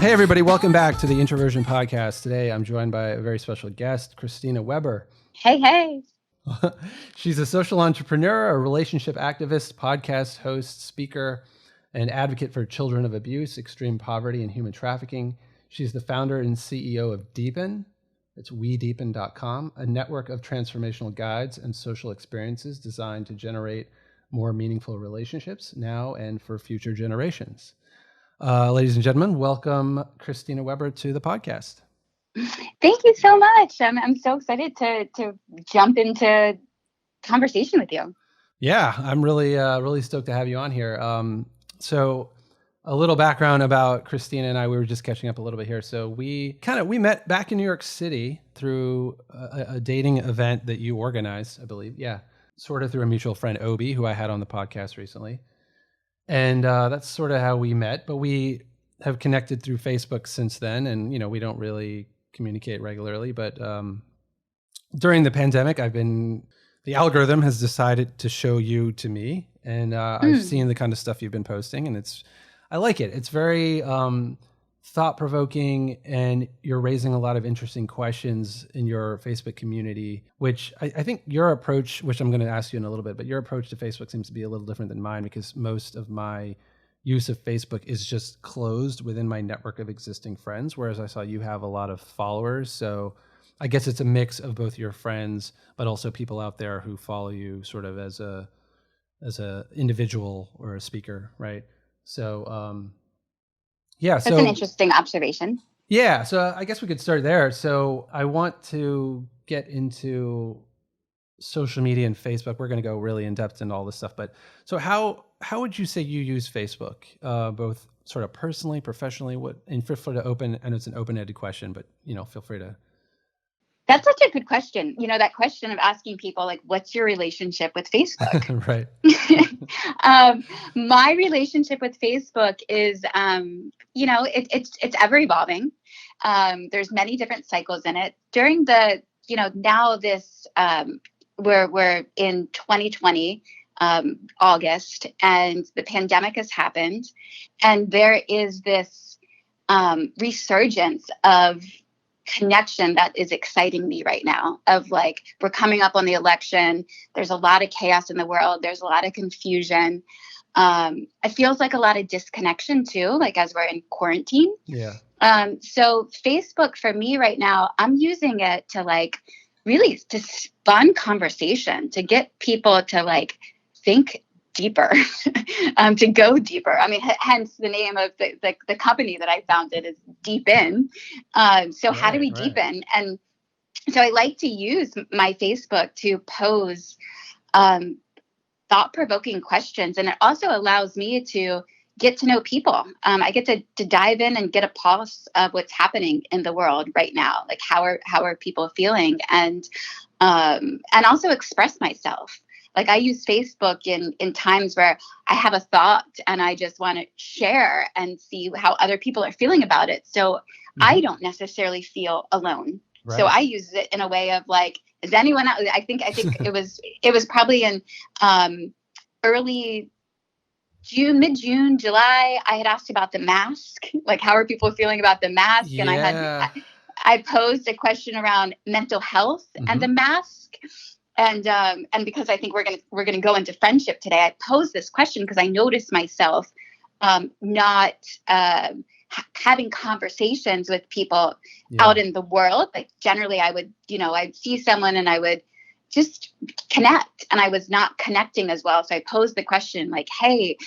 Hey, everybody. Welcome back to the Introversion Podcast. Today, I'm joined by a very special guest, Christina Weber. Hey. She's a social entrepreneur, a relationship activist, podcast host, speaker, and advocate for children of abuse, extreme poverty, and human trafficking. She's the founder and CEO of Deepen. It's wedeepen.com, a network of transformational guides and social experiences designed to generate more meaningful relationships now and for future generations. Ladies and gentlemen, welcome Christina Weber to the podcast. Thank you so much. I'm so excited to jump into conversation with you. Yeah, I'm really stoked to have you on here. So a little background about Christina and I, we were just catching up a little bit here. So we met back in New York City through a dating event that you organized, I believe. Yeah, sort of through a mutual friend, Obi, who I had on the podcast recently. And that's sort of how we met, but we have connected through Facebook since then. And, you know, we don't really communicate regularly, but during the pandemic, the algorithm has decided to show you to me. And I've seen the kind of stuff you've been posting, and I like it. It's very thought-provoking, and you're raising a lot of interesting questions in your Facebook community, which I think your approach, which I'm going to ask you in a little bit, but your approach to Facebook seems to be a little different than mine, because most of my use of Facebook is just closed within my network of existing friends, whereas I saw you have a lot of followers. So I guess it's a mix of both your friends, but also people out there who follow you sort of as a individual or a speaker, right? So yeah, that's an interesting observation. Yeah, so I guess we could start there. So I want to get into social media and Facebook. We're going to go really in depth into all this stuff, but so how would you say you use Facebook, both sort of personally, professionally? And feel free to open, and it's an open-ended question, but feel free to. That's such a good question. That question of asking people, like, what's your relationship with Facebook? Right. My relationship with Facebook is, it's ever evolving. There's many different cycles in it. During the, now this, we're in 2020, August, and the pandemic has happened, and there is this resurgence of connection that is exciting me right now, of like, we're coming up on the election. There's a lot of chaos in the world. There's a lot of confusion. It feels like a lot of disconnection too, like as we're in quarantine. Yeah. So Facebook for me right now, I'm using it to like really to spawn conversation, to get people to like think deeper, to go deeper. I mean, hence the name of the company that I founded is Deepen. So how do we deepen? And so I like to use my Facebook to pose thought-provoking questions. And it also allows me to get to know people. I get to dive in and get a pulse of what's happening in the world right now. Like how are people feeling? And also express myself. Like I use Facebook in times where I have a thought and I just want to share and see how other people are feeling about it. So I don't necessarily feel alone. Right. So I use it in a way of like, is anyone else? I think it was probably in early June, mid-June, July. I had asked about the mask, like how are people feeling about the mask? Yeah. And I posed a question around mental health and the mask. And because I think we're gonna go into friendship today, I posed this question because I noticed myself not having conversations with people out in the world. Like generally, I would, I'd see someone and I would just connect, and I was not connecting as well. So I posed the question like, "Hey,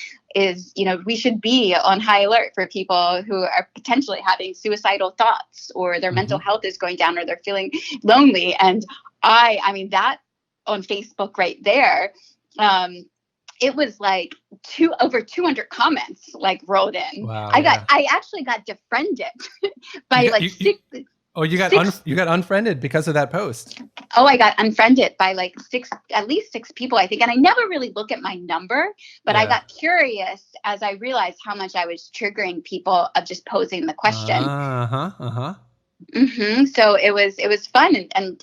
we should be on high alert for people who are potentially having suicidal thoughts, or their mental health is going down, or they're feeling lonely." And I mean that. On Facebook right there, it was like over 200 comments like rolled in. Wow, I actually got defriended by six. Oh, you got unfriended because of that post. Oh, I got unfriended by like at least six people, I think. And I never really look at my number, but I got curious as I realized how much I was triggering people of just posing the question. So it was fun, and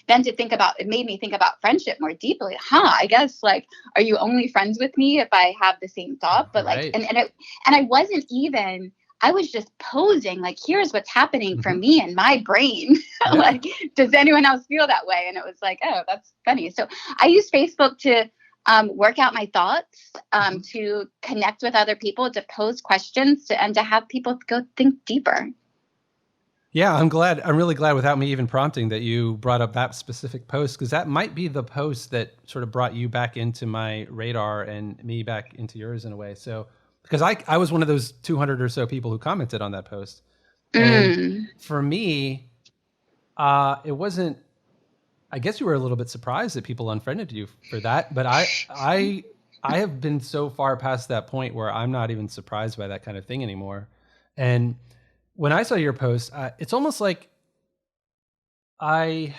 then to think about, it made me think about friendship more deeply. I guess like, are you only friends with me if I have the same thought? But like, and I wasn't even I was just posing like, here's what's happening for me in my brain. Like, does anyone else feel that way? And it was like, oh, that's funny. So I use Facebook to work out my thoughts, to connect with other people, to pose questions, and to have people go think deeper. Yeah, I'm really glad without me even prompting that you brought up that specific post, because that might be the post that sort of brought you back into my radar and me back into yours in a way. So, because I was one of those 200 or so people who commented on that post. And for me, it wasn't, I guess you were a little bit surprised that people unfriended you for that, but I have been so far past that point where I'm not even surprised by that kind of thing anymore. And when I saw your post, it's almost like I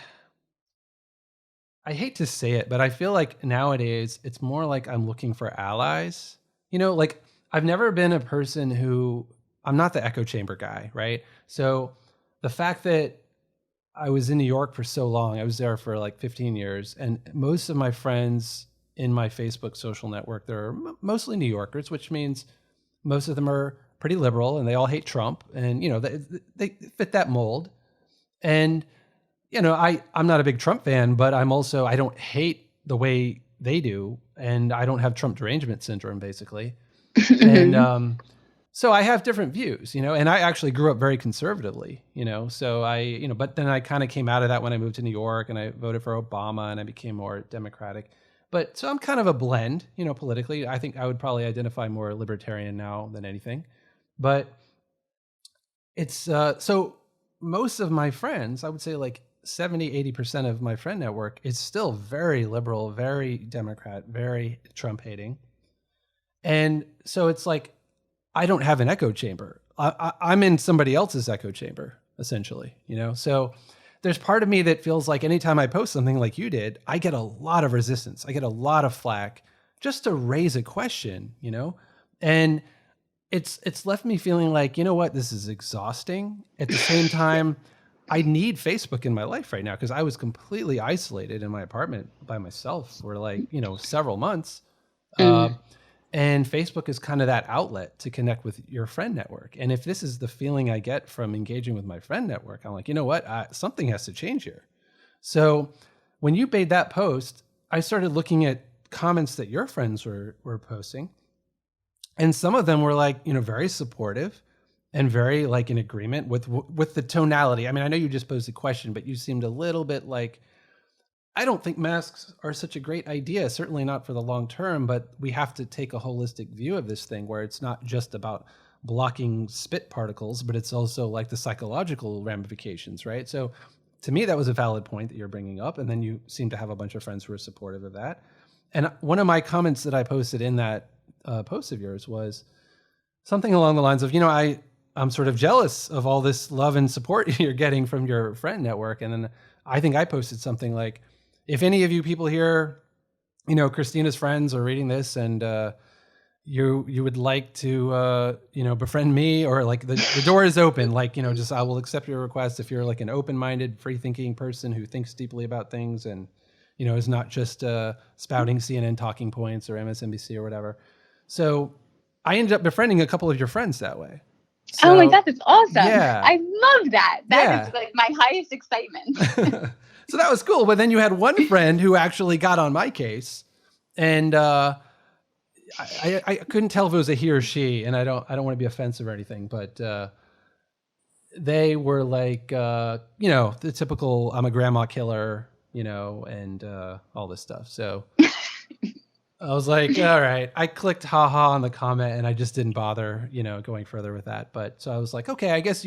hate to say it, but I feel like nowadays it's more like I'm looking for allies. You know, like I've never been a person I'm not the echo chamber guy, right? So the fact that I was in New York for so long, I was there for like 15 years, and most of my friends in my Facebook social network, they're mostly New Yorkers, which means most of them are pretty liberal and they all hate Trump, and, you know, they fit that mold. And, you know, I'm not a big Trump fan, but I don't hate the way they do. And I don't have Trump derangement syndrome, basically. And, so I have different views, you know, and I actually grew up very conservatively, you know, so but then I kind of came out of that when I moved to New York and I voted for Obama and I became more Democratic. But so I'm kind of a blend, you know, politically. I think I would probably identify more libertarian now than anything. But it's so most of my friends, I would say like 70-80% of my friend network is still very liberal, very Democrat, very Trump hating. And so it's like, I don't have an echo chamber. I'm in somebody else's echo chamber, essentially, you know? So there's part of me that feels like anytime I post something like you did, I get a lot of resistance. I get a lot of flack just to raise a question, you know? And it's left me feeling like, you know what, this is exhausting. At the same time, I need Facebook in my life right now because I was completely isolated in my apartment by myself for like, you know, several months. And Facebook is kind of that outlet to connect with your friend network. And if this is the feeling I get from engaging with my friend network, I'm like, you know what? Something has to change here. So when you made that post, I started looking at comments that your friends were posting. And some of them were like, you know, very supportive and very like in agreement with the tonality. I mean, I know you just posed a question, but you seemed a little bit like, I don't think masks are such a great idea, certainly not for the long term, but we have to take a holistic view of this thing where it's not just about blocking spit particles, but it's also like the psychological ramifications, right? So to me, that was a valid point that you're bringing up. And then you seem to have a bunch of friends who are supportive of that. And one of my comments that I posted in that post of yours was something along the lines of, you know, I'm sort of jealous of all this love and support you're getting from your friend network. And then I think I posted something like, if any of you people here, you know, Christina's friends are reading this and you would like to, you know, befriend me, or like the door is open, like, you know, just I will accept your request if you're like an open-minded, free-thinking person who thinks deeply about things and, you know, is not just spouting CNN talking points or MSNBC or whatever. So I ended up befriending a couple of your friends that way. So, oh my God, that's awesome. Yeah. I love that. That is like my highest excitement. So that was cool. But then you had one friend who actually got on my case, and I couldn't tell if it was a he or she, and I don't want to be offensive or anything, but they were like, you know, the typical I'm a grandma killer, you know, and all this stuff. So I was like, all right. I clicked haha on the comment and I just didn't bother, you know, going further with that. But so I was like, okay, I guess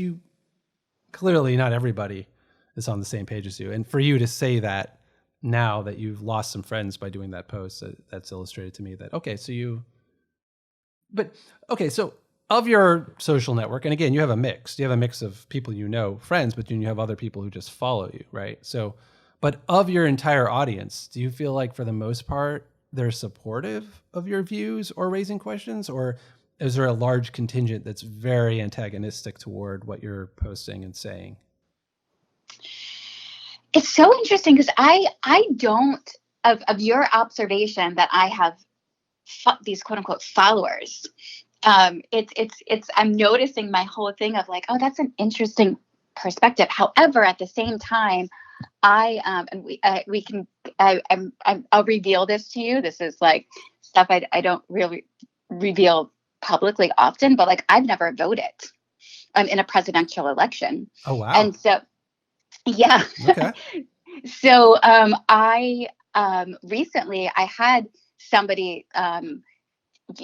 clearly not everybody is on the same page as you. And for you to say that now that you've lost some friends by doing that post, that's illustrated to me that, okay, so of your social network, and again, you have a mix. You have a mix of people you know, friends, but then you have other people who just follow you, right? So, but of your entire audience, do you feel like for the most part, they're supportive of your views or raising questions, or is there a large contingent that's very antagonistic toward what you're posting and saying? It's so interesting because I don't, of your observation that I have these quote unquote followers, I'm noticing my whole thing of like, oh, that's an interesting perspective. However, at the same time, I'll reveal this to you. This is like stuff I don't really reveal publicly often, but like I've never voted in a presidential election. Oh, wow. And so, yeah. Okay. So I recently I had somebody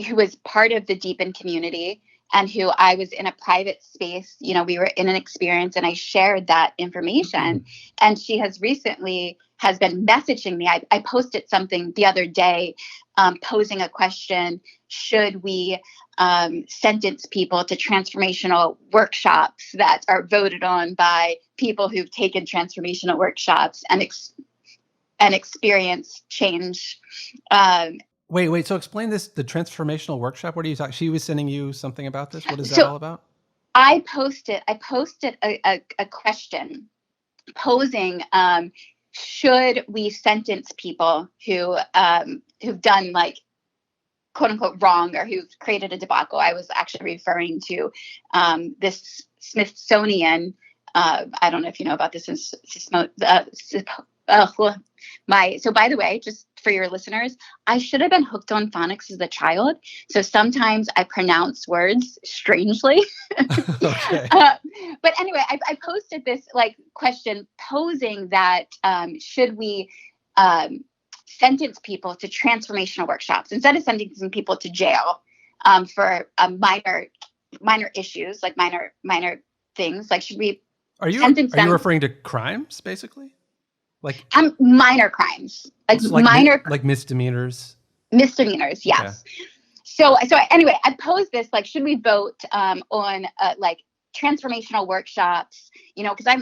who was part of the Deepen community and who I was in a private space, you know, we were in an experience and I shared that information. And she has been messaging me. I posted something the other day posing a question: should we sentence people to transformational workshops that are voted on by people who've taken transformational workshops and experience change? Wait. So explain this, the transformational workshop. What are you talking? She was sending you something about this. What is that all about? I posted a question posing, should we sentence people who've done like quote unquote wrong or who've created a debacle? I was actually referring to this Smithsonian. I don't know if you know about this. So by the way, just for your listeners, I should have been hooked on phonics as a child. So sometimes I pronounce words strangely. Okay. But anyway, I posted this like question posing that should we sentence people to transformational workshops instead of sentencing people to jail for minor issues, like minor things? Like, should we sentence them? Are you referring to crimes, basically? Like minor crimes, like misdemeanors. Misdemeanors, yes. Okay. So anyway, I posed this like, should we vote on like transformational workshops? You know, because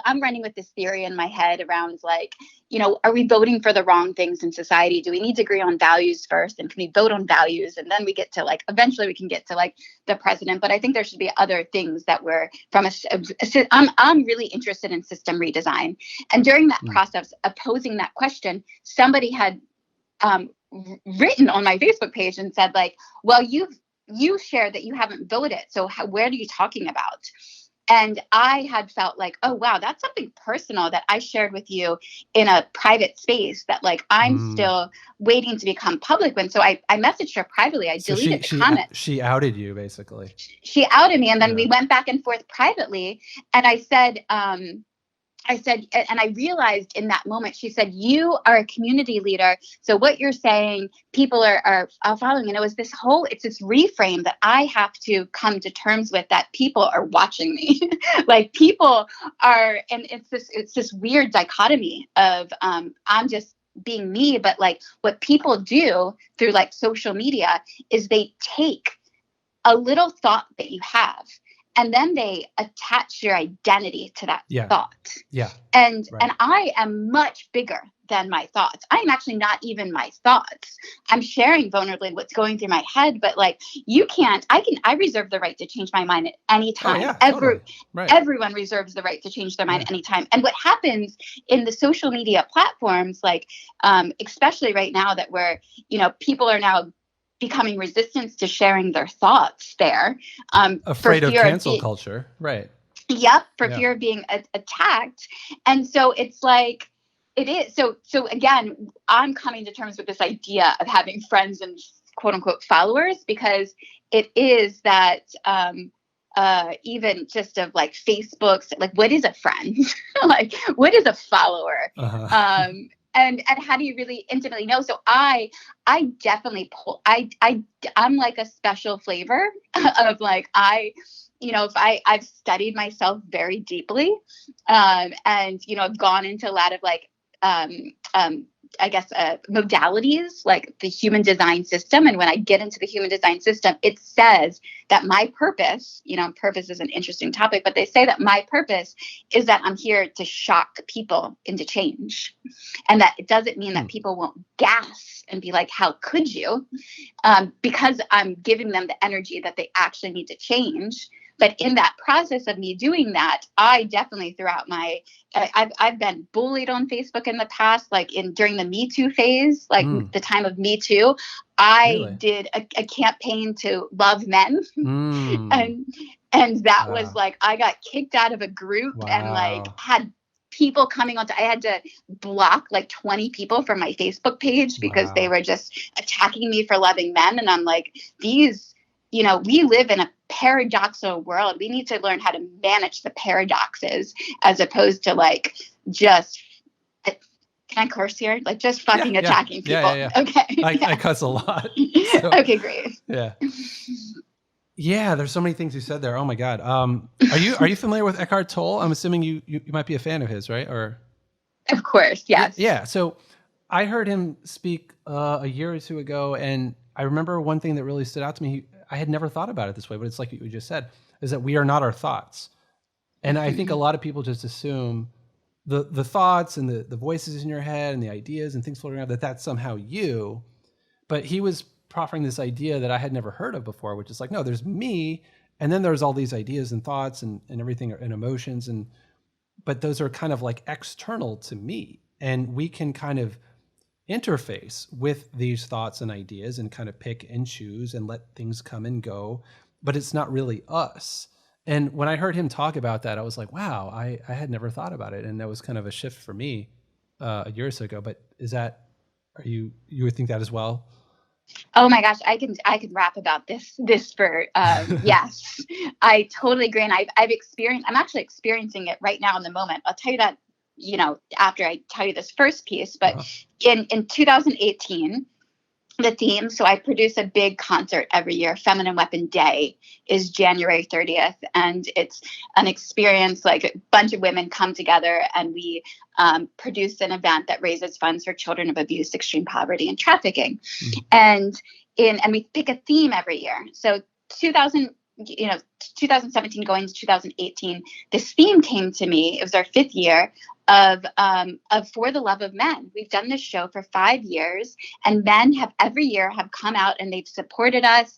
I'm running with this theory in my head around like, you know, are we voting for the wrong things in society? Do we need to agree on values first? And can we vote on values? And then we get to like, eventually we can get to like the president. But I think there should be other things that were from I'm really interested in system redesign. And during that process of posing that question, somebody had written on my Facebook page and said like, well, you shared that you haven't voted. So where are you talking about? And I had felt like, oh, wow, that's something personal that I shared with you in a private space that like I'm still waiting to become public. And so I messaged her privately. I deleted the comment. She outed you, basically. She outed me. And then we went back and forth privately. And I said, and I realized in that moment, she said, you are a community leader. So what you're saying, people are following. And it's this reframe that I have to come to terms with, that people are watching me. Like people are, and it's this weird dichotomy of I'm just being me, but like what people do through like social media is they take a little thought that you have, and then they attach your identity to that thought. Yeah. And I am much bigger than my thoughts. I am actually not even my thoughts. I'm sharing vulnerably what's going through my head, but like I reserve the right to change my mind at any time. Oh, yeah, totally. Everyone reserves the right to change their mind at any time. And what happens in the social media platforms, like especially right now that people are now becoming resistant to sharing their thoughts there. Afraid of cancel culture. Right. Yep. For fear of being attacked. And so it's like, it is. So again, I'm coming to terms with this idea of having friends and quote unquote followers, because it is that, even just of like Facebook's, like, what is a friend? Like, what is a follower? Uh-huh. And how do you really intimately know? So I definitely I'm like a special flavor of like, if I've studied myself very deeply, and, I've gone into a lot of like, modalities like the human design system. And when I get into the human design system, it says that my purpose, purpose is an interesting topic, but they say that my purpose is that I'm here to shock people into change. And that it doesn't mean that people won't gasp and be like, how could you? Because I'm giving them the energy that they actually need to change. But in that process of me doing that, I definitely throughout I've been bullied on Facebook in the past, like during the Me Too phase, like the time of Me Too. I did a campaign to love men. And that was like, I got kicked out of a group and like had people coming on. I had to block like 20 people from my Facebook page because they were just attacking me for loving men. And I'm like, we live in a paradoxical world. We need to learn how to manage the paradoxes as opposed to like just, can I curse here? Like just fucking attacking people. Yeah. Okay. I cuss a lot. So. Okay, great. Yeah. Yeah, there's so many things you said there. Oh my God. Are you familiar with Eckhart Tolle? I'm assuming you might be a fan of his, right? Or of course, yes. Yeah. So I heard him speak a year or two ago, and I remember one thing that really stood out to me. I had never thought about it this way, but it's like you just said, is that we are not our thoughts. And I think a lot of people just assume the thoughts and the voices in your head and the ideas and things floating around, that's somehow you. But he was proffering this idea that I had never heard of before, which is like, no, there's me, and then there's all these ideas and thoughts and everything and emotions, but those are kind of like external to me, and we can kind of interface with these thoughts and ideas and kind of pick and choose and let things come and go, but it's not really us. And when I heard him talk about that, I was like, wow, I had never thought about it, and that was kind of a shift for me a year or so ago. But you would think that as well? Oh my gosh, I can rap about this for yes, I totally agree. And I'm actually experiencing it right now in the moment. I'll tell you that, after I tell you this first piece, but in 2018, the theme, so I produce a big concert every year. Feminine Weapon Day is January 30th. And it's an experience, like a bunch of women come together and we produce an event that raises funds for children of abuse, extreme poverty, and trafficking. And we pick a theme every year. So 2017 going to 2018, this theme came to me. It was our 5th year of For the Love of Men. We've done this show for 5 years, and men have every year have come out and they've supported us.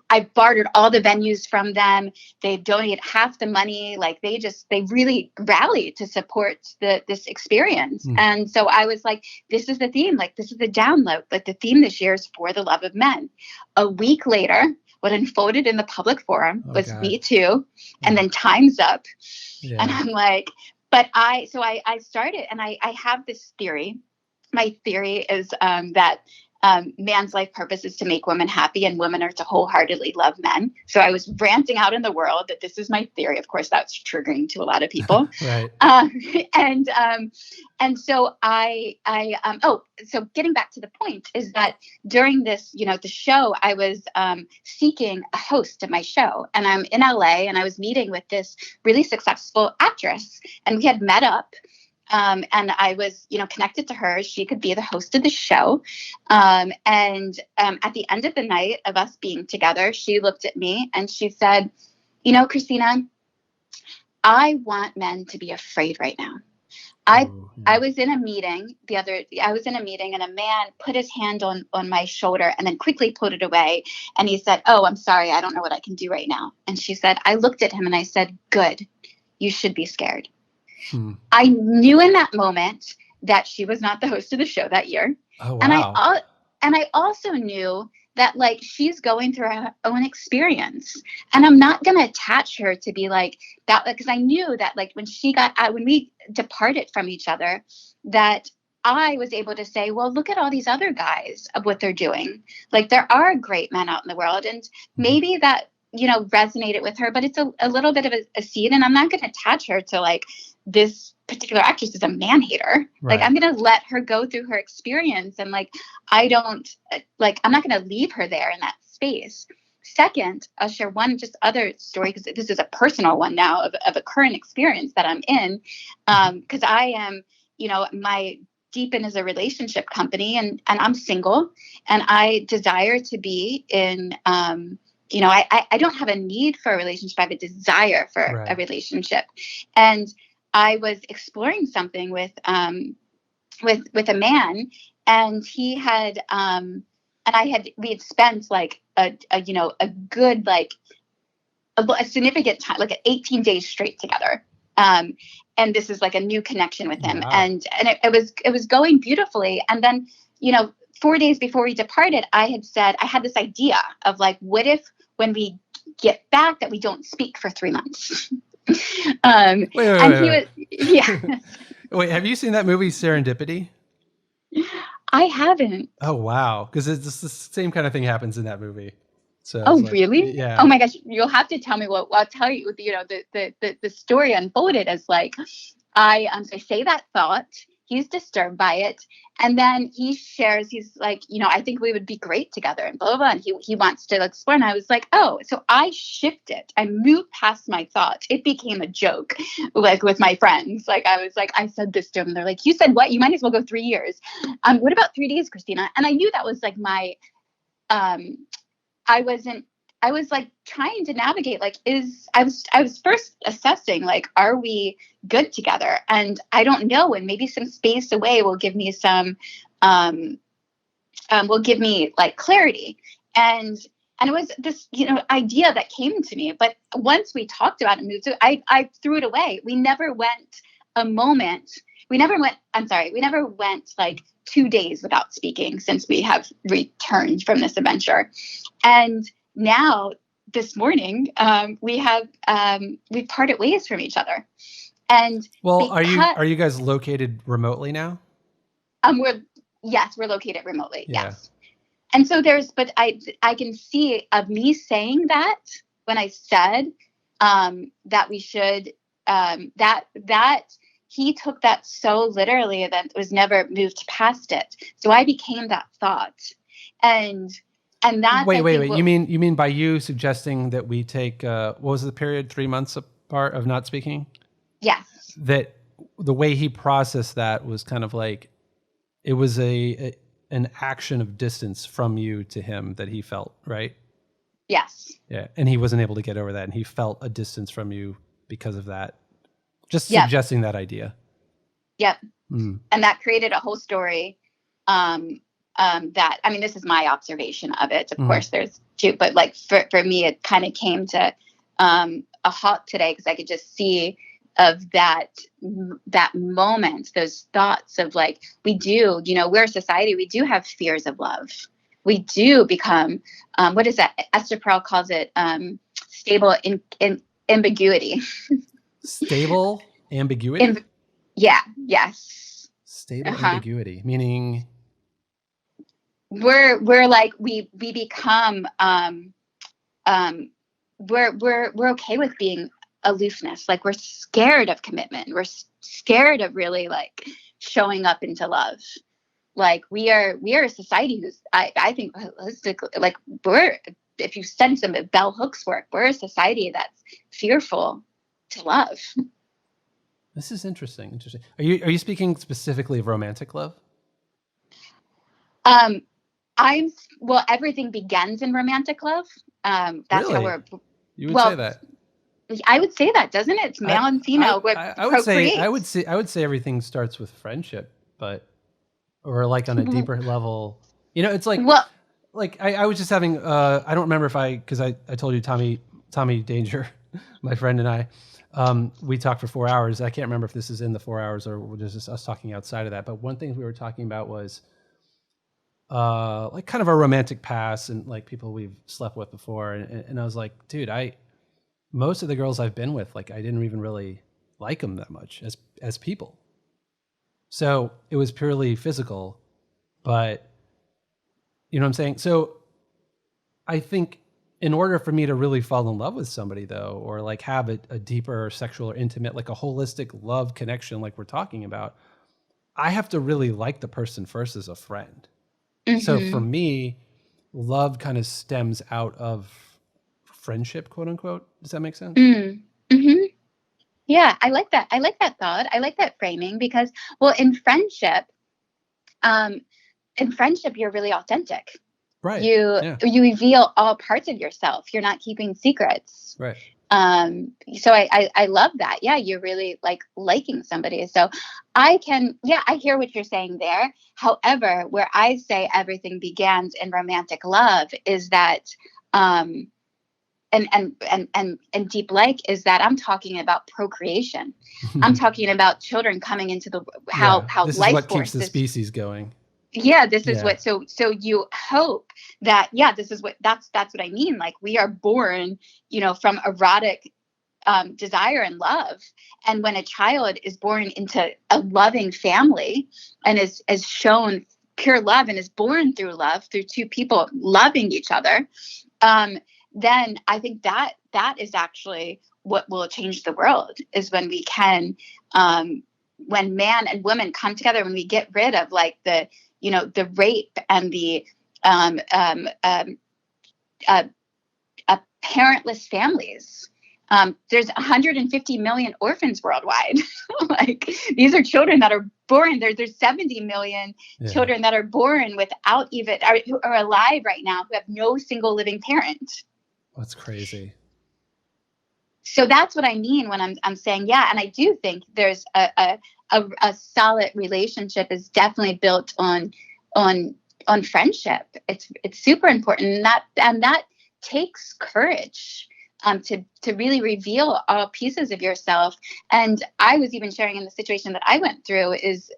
I've bartered all the venues from them. They've donated half the money. Like they really rallied to support this experience. And so I was like, this is the theme. Like, this is the download. Like, the theme this year is For the Love of Men. A week later, what unfolded in the public forum was Me Too, and then Time's Up. Yeah. And I'm like, but I started, and I have this theory. My theory is that man's life purpose is to make women happy, and women are to wholeheartedly love men. So I was ranting out in the world that this is my theory. Of course, that's triggering to a lot of people. Right. And so so getting back to the point is that during this, the show, I was seeking a host of my show, and I'm in LA, and I was meeting with this really successful actress, and we had met up. And I was, connected to her. She could be the host of the show. And at the end of the night of us being together, she looked at me and she said, Christina, I want men to be afraid right now. I was in a meeting and a man put his hand on my shoulder and then quickly put it away. And he said, "Oh, I'm sorry. I don't know what I can do right now." And she said, I looked at him and I said, "Good. You should be scared." I knew in that moment that she was not the host of the show that year. Oh, wow. And I also knew that, like, she's going through her own experience, and I'm not going to attach her to be like that, because I knew that, like, when we departed from each other, that I was able to say, well, look at all these other guys of what they're doing. Like, there are great men out in the world, and maybe that, resonated with her, but it's a little bit of a seed, and I'm not going to attach her to, like, this particular actress is a man hater. Right. Like, I'm going to let her go through her experience. And like, I'm not going to leave her there in that space. Second, I'll share one just other story, because this is a personal one now of a current experience that I'm in. Because I am, my Deepen is a relationship company, and I'm single, and I desire to be in, I don't have a need for a relationship. I have a desire for a relationship. And I was exploring something with a man, and he had, we had spent like a good, like a significant time, like 18 days straight together. And this is like a new connection with him. Wow. And it was going beautifully. And then, 4 days before we departed, I had said, I had this idea of like, what if when we get back that we don't speak for 3 months? Wait. Yeah. Wait, have you seen that movie Serendipity? I haven't. Oh, wow. Because it's the same kind of thing happens in that movie. So oh, really? Yeah. Oh my gosh. You'll have to tell me what I'll tell you. The story unfolded as like, I say that thought, he's disturbed by it. And then he shares, he's like, I think we would be great together and blah, blah, blah. And he wants to explore. And I was like, oh, so I shifted. I moved past my thought. It became a joke, like with my friends. Like, I was like, I said this to him. They're like, you said what? You might as well go 3 years. What about 3 days, Christina? And I knew that was like my, I was like trying to navigate, like, I was first assessing, like, are we good together? And I don't know. And maybe some space away will give me some, will give me like clarity. And it was this, idea that came to me. But once we talked about it, I threw it away. We never went like 2 days without speaking since we have returned from this adventure. And now this morning, we've parted ways from each other. And well, are you guys located remotely now? We're located remotely. Yeah. Yes. And so I can see of me saying that when I said, that we should, that he took that so literally that was never moved past it. So I became that thought. And that's, wait. You mean by you suggesting that we take, what was the period, 3 months apart of not speaking? Yes. That the way he processed that was kind of like, it was an action of distance from you to him that he felt, right? Yes. Yeah. And he wasn't able to get over that. And he felt a distance from you because of that. Just suggesting that idea. Yep. And that created a whole story. That, I mean, this is my observation of it. Of course, there's two, but like for me, it kind of came to a halt today because I could just see of that moment, those thoughts of like, we do, we're a society, we do have fears of love. We do become, what is that? Esther Perel calls it stable in ambiguity. Stable ambiguity? Yes. Stable ambiguity, meaning... We're like, we become, we're okay with being aloofness. Like, we're scared of commitment. We're scared of really like showing up into love. Like, we are a society who's, I think holistically, like, if you study some of Bell Hooks' work, we're a society that's fearful to love. This is interesting. Are you speaking specifically of romantic love? Everything begins in romantic love. That's really? how you would say that. I would say that, doesn't it? It's male and female. I would say everything starts with friendship, or like on a deeper level. It's like, I was just having, I don't remember because I told you Tommy Danger, my friend, and I, we talked for 4 hours. I can't remember if this is in the 4 hours or just us talking outside of that. But one thing we were talking about was, like kind of our romantic past and like people we've slept with before. And I was like, dude, most of the girls I've been with, like, I didn't even really like them that much as people. So it was purely physical, but you know what I'm saying? So I think in order for me to really fall in love with somebody though, or like have a deeper sexual or intimate, like a holistic love connection, like we're talking about, I have to really like the person first as a friend. So for me, love kind of stems out of friendship, quote unquote. Does that make sense? Yeah, I like that. I like that thought. I like that framing because, well, in friendship, you're really authentic. Right. You reveal all parts of yourself. You're not keeping secrets. Right. So I love that. Yeah, you're really like liking somebody. So I hear what you're saying there. However, where I say everything begins in romantic love is that, and deep like is that I'm talking about procreation. I'm talking about children coming into the, how This is life what keeps force the this. species going. Yeah, this is Yeah. what, so you hope that, this is what, that's what I mean. Like we are born, from erotic desire and love. And when a child is born into a loving family and is shown pure love and is born through love, through two people loving each other, then I think that is actually what will change the world, is when we can, when man and woman come together, when we get rid of like the rape and the parentless families. There's 150 million orphans worldwide. Like these are children that are born. There's 70 million children that are born without even, who are alive right now, who have no single living parent. That's crazy. So that's what I mean when I'm saying, and I do think there's a solid relationship is definitely built on friendship. It's super important, and that takes courage to really reveal all pieces of yourself. And I was even sharing in the situation that I went through is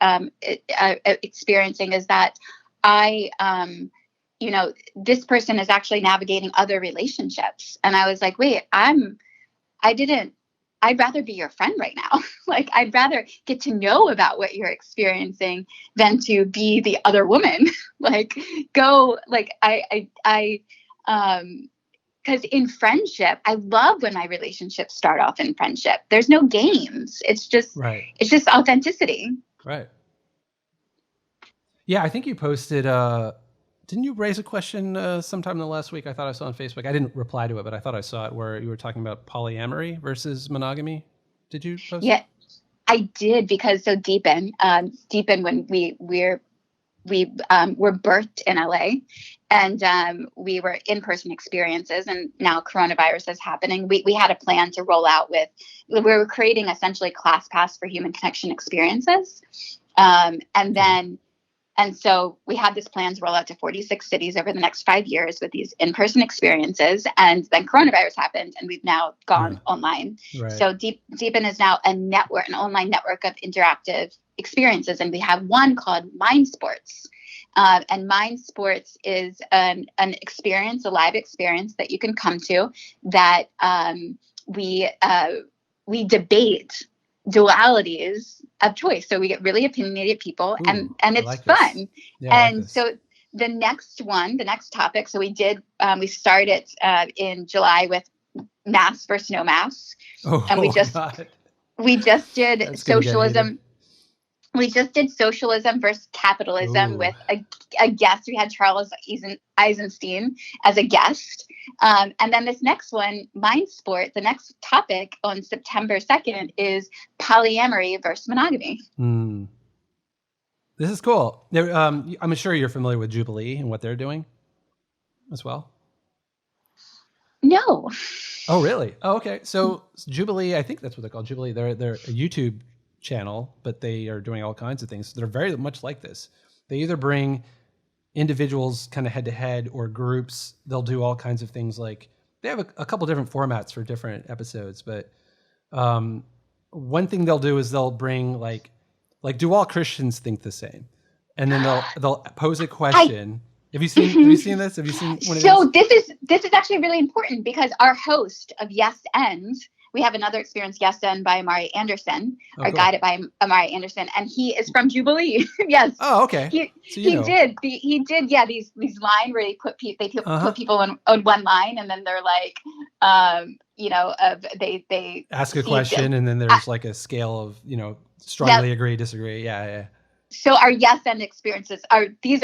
experiencing is that I this person is actually navigating other relationships, and I was like, wait, I'd rather be your friend right now. Like, I'd rather get to know about what you're experiencing than to be the other woman. Like, go, like, because in friendship, I love when my relationships start off in friendship. There's no games. It's just, It's just authenticity. Right. Yeah. I think you posted, didn't you raise a question sometime in the last week? I thought I saw on Facebook. I didn't reply to it, but I thought I saw it, where you were talking about polyamory versus monogamy. Did you post? Yeah, I did, because so Deepen, when we were birthed in LA, and we were in-person experiences, and now coronavirus is happening. We had a plan to roll out we were creating essentially ClassPass for human connection experiences, and so we had this plan to roll out to 46 cities over the next 5 years with these in-person experiences. And then coronavirus happened, and we've now gone online. Right. So Deepen is now an online network of interactive experiences. And we have one called Mind Sports. And Mind Sports is an experience, a live experience that you can come to, that we debate dualities of choice. So we get really opinionated people. Ooh, and it's fun. Yeah, and so the next topic, so we started in July with mass versus no mass. And we just did That's socialism. We just did socialism versus capitalism with a guest. We had Charles Eisenstein as a guest. And then this next one, Mind Sport, the next topic on September 2nd is polyamory versus monogamy. This is cool. I'm sure you're familiar with Jubilee and what they're doing as well. No. Oh, really? Oh, okay. So Jubilee, I think that's what they're called. Jubilee, they're a YouTube channel, but they are doing all kinds of things. They're very much like this. They either bring individuals kind of head to head, or groups. They'll do all kinds of things. Like they have a couple different formats for different episodes, but one thing they'll do is they'll bring like do all Christians think the same? And then they'll pose a question. Have you seen this? Have you seen one of these? So this is actually really important, because our host of Yes End, we have another experience, Yes End by Amari Anderson, guided by Amari Anderson, and he is from Jubilee. Yes. Oh, okay. He did. Yeah, these line where they put people on one line, and then they're like, they ask a question, and then there's like a scale of strongly agree, disagree. Yeah. So our Yes End experiences are based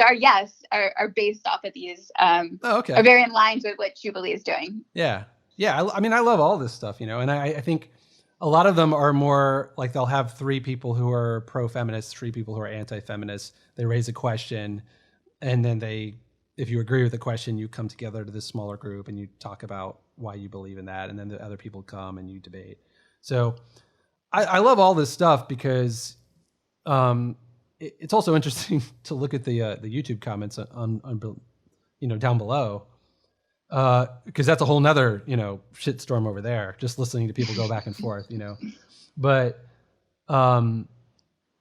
off of these. Are very in line with what Jubilee is doing. Yeah. Yeah, I mean, I love all this stuff, and I think a lot of them are more like they'll have 3 people who are pro-feminist, 3 people who are anti-feminist. They raise a question, and then they if you agree with the question, you come together to this smaller group and you talk about why you believe in that. And then the other people come and you debate. So I love all this stuff because it's also interesting to look at the YouTube comments on down below. Because that's a whole nother, shitstorm over there, just listening to people go back and forth, But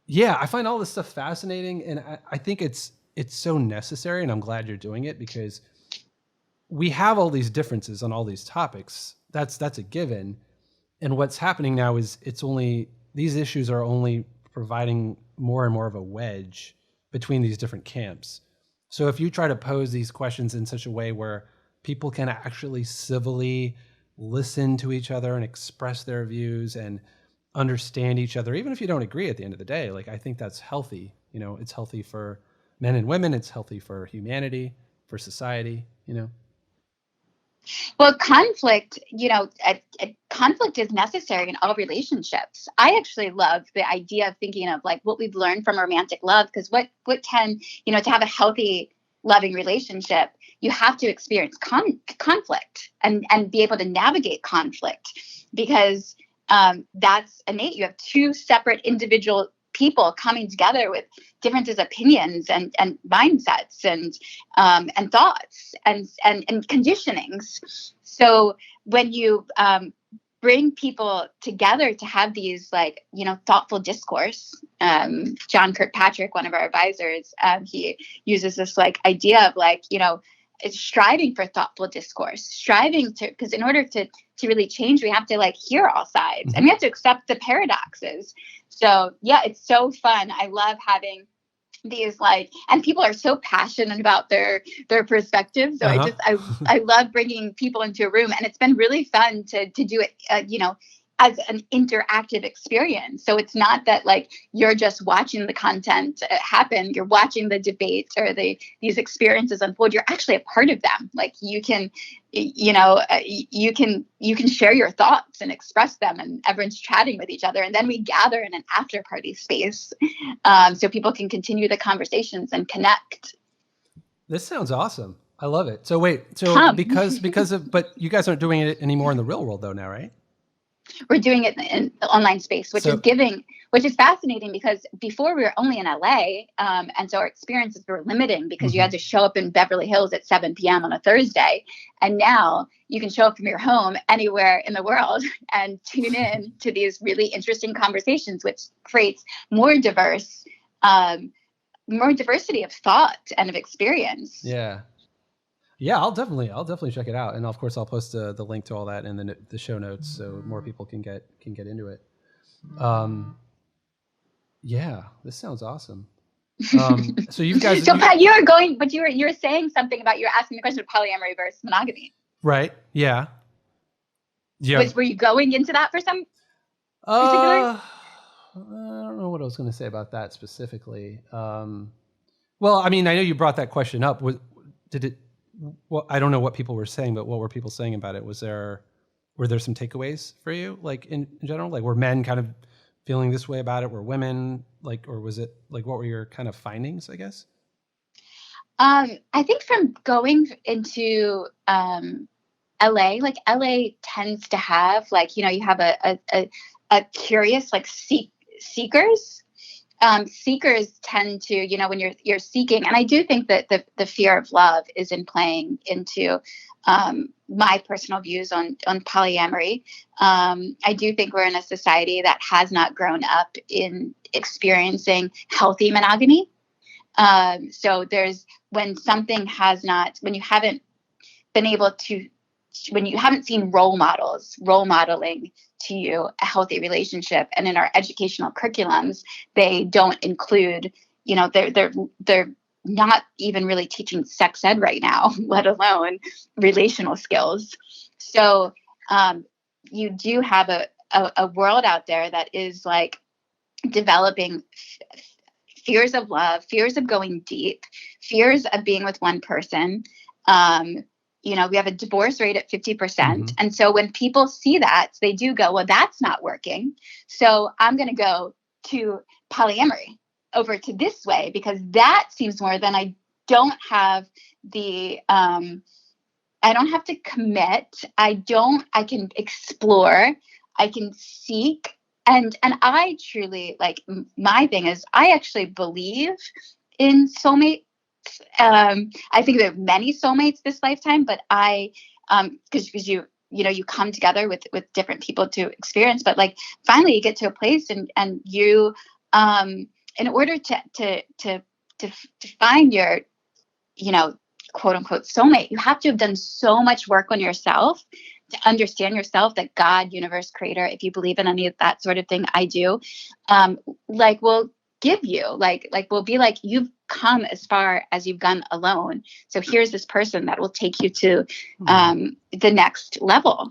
yeah, I find all this stuff fascinating. And I think it's so necessary. And I'm glad you're doing it because we have all these differences on all these topics. That's a given. And what's happening now is these issues are only providing more and more of a wedge between these different camps. So if you try to pose these questions in such a way where people can actually civilly listen to each other and express their views and understand each other, even if you don't agree at the end of the day, like I think that's healthy. It's healthy for men and women. It's healthy for humanity, for society, Well, conflict, conflict is necessary in all relationships. I actually love the idea of thinking of like what we've learned from romantic love, because what can, to have a healthy, loving relationship, you have to experience conflict and be able to navigate conflict because that's innate. You have two separate individual people coming together with differences, opinions, and mindsets, and thoughts, and conditionings. So when you bring people together to have these thoughtful discourse, John Kirkpatrick, one of our advisors, he uses this idea of it's striving for thoughtful discourse, striving to, because in order to really change, we have to hear all sides, Mm-hmm. and we have to accept the paradoxes. So yeah, it's so fun. I love having these and people are so passionate about their perspectives. So I love bringing people into a room, and it's been really fun to do it, as an interactive experience. So it's not that you're just watching the content happen. You're watching the debate or these experiences unfold. You're actually a part of them. You can, you can share your thoughts and express them, and everyone's chatting with each other. And then we gather in an after party space, so people can continue the conversations and connect. This sounds awesome. I love it. So wait, but you guys aren't doing it anymore in the real world though now, right? We're doing it in the online space, which is fascinating because before we were only in LA. And so our experiences were limiting because Mm-hmm. you had to show up in Beverly Hills at 7 p.m. on a Thursday. And now you can show up from your home anywhere in the world and tune in to these really interesting conversations, which creates more diversity of thought and of experience. Yeah. Yeah, I'll definitely check it out, and of course I'll post the link to all that in the show notes so more people can get into it. Yeah, this sounds awesome. So you guys. So Pat, you were saying something about you were asking the question of polyamory versus monogamy, right? Yeah. Yeah. Were you going into that for some particular? I don't know what I was going to say about that specifically. Well, I mean, I know you brought that question up. Well, I don't know what people were saying, but what were people saying about it? Were there some takeaways for you, in general? Were men kind of feeling this way about it? Were women or was it what were your kind of findings, I guess? I think from going into LA, LA tends to have you have a curious seekers. Seekers tend to, when you're seeking, and I do think that the fear of love is playing into my personal views on polyamory. I do think we're in a society that has not grown up in experiencing healthy monogamy. So when you haven't been able to, when you haven't seen role modeling to you a healthy relationship, and in our educational curriculums, they don't include, they're not even really teaching sex ed right now, let alone relational skills. So you do have a world out there that is developing fears of love, fears of going deep, fears of being with one person. We have a divorce rate at 50%. Mm-hmm. And so when people see that, they do go, well, that's not working. So I'm going to go to polyamory over to this way because that seems more than don't have the, I don't have to commit. I can explore, I can seek. And I truly, like, my thing is, I actually believe in soulmates. I think there are many soulmates this lifetime, but because you come together with different people to experience, but like finally you get to a place and you, in order to find your, quote unquote soulmate, you have to have done so much work on yourself to understand yourself, that God, universe, creator, if you believe in any of that sort of thing, I do, will give you, will be like, you've come as far as you've gone alone. So here's this person that will take you to the next level.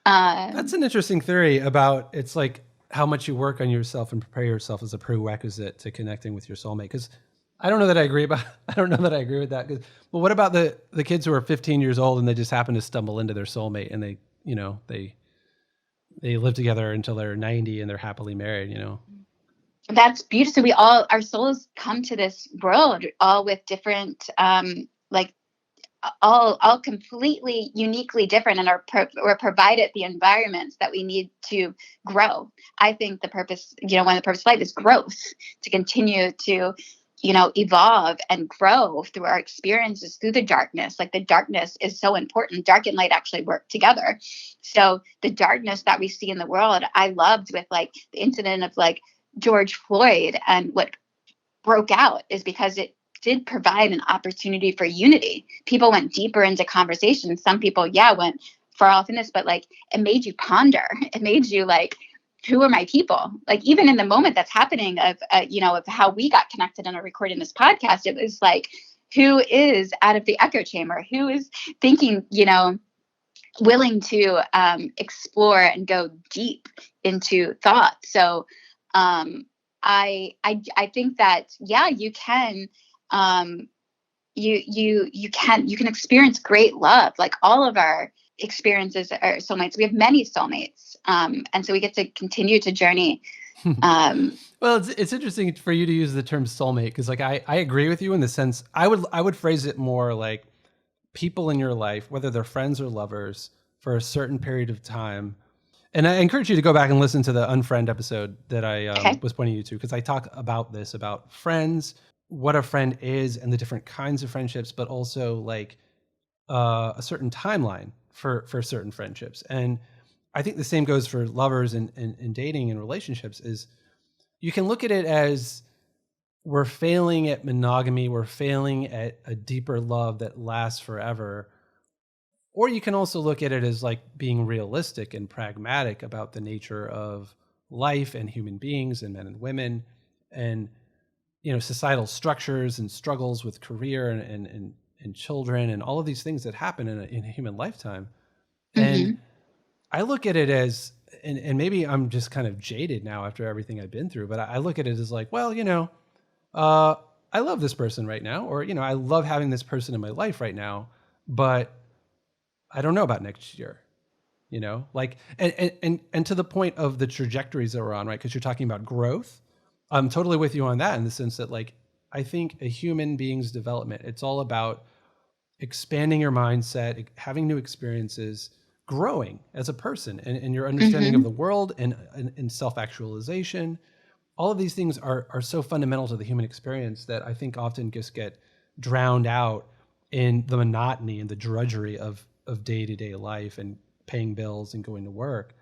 That's an interesting theory about, it's like how much you work on yourself and prepare yourself as a prerequisite to connecting with your soulmate. Because I don't know that I agree with that. Well, what about the kids who are 15 years old and they just happen to stumble into their soulmate and they live together until they're 90 and they're happily married, That's beautiful. So our souls come to this world all with different, all completely uniquely different, and we're provided the environments that we need to grow. I think the purpose, one of the purpose of life is growth, to continue to, evolve and grow through our experiences, through the darkness. Like, the darkness is so important. Dark and light actually work together. So the darkness that we see in the world, I loved with like the incident of like George Floyd, and what broke out is because it did provide an opportunity for unity. People went deeper into conversation. Some people, went far off in this, but like, it made you ponder. It made you like, who are my people? Like, even in the moment that's happening of how we got connected and are recording this podcast, it was like, who is out of the echo chamber? Who is thinking, willing to explore and go deep into thought? So I think that, you can, you can experience great love. Like, all of our experiences are soulmates. We have many soulmates. And so we get to continue to journey. Well, it's interesting for you to use the term soulmate, because like I agree with you in the sense, I would phrase it more like people in your life, whether they're friends or lovers, for a certain period of time. And I encourage you to go back and listen to the Unfriend episode that I was pointing you to, because I talk about this, about friends, what a friend is, and the different kinds of friendships, but also like a certain timeline for certain friendships. And I think the same goes for lovers and dating and relationships. Is you can look at it as, we're failing at monogamy, we're failing at a deeper love that lasts forever. Or you can also look at it as like being realistic and pragmatic about the nature of life and human beings and men and women, and societal structures and struggles with career and children and all of these things that happen in a human lifetime. Mm-hmm. And I look at it as, and maybe I'm just kind of jaded now after everything I've been through, but I look at it as like, well, I love this person right now, or, I love having this person in my life right now, but I don't know about next year, like, and to the point of the trajectories that we're on, right? Because you're talking about growth. I'm totally with you on that, in the sense that, like, I think a human being's development, it's all about expanding your mindset, having new experiences, growing as a person, and your understanding of the world and self-actualization. All of these things are so fundamental to the human experience that I think often just get drowned out in the monotony and the drudgery of day-to-day life and paying bills and going to work.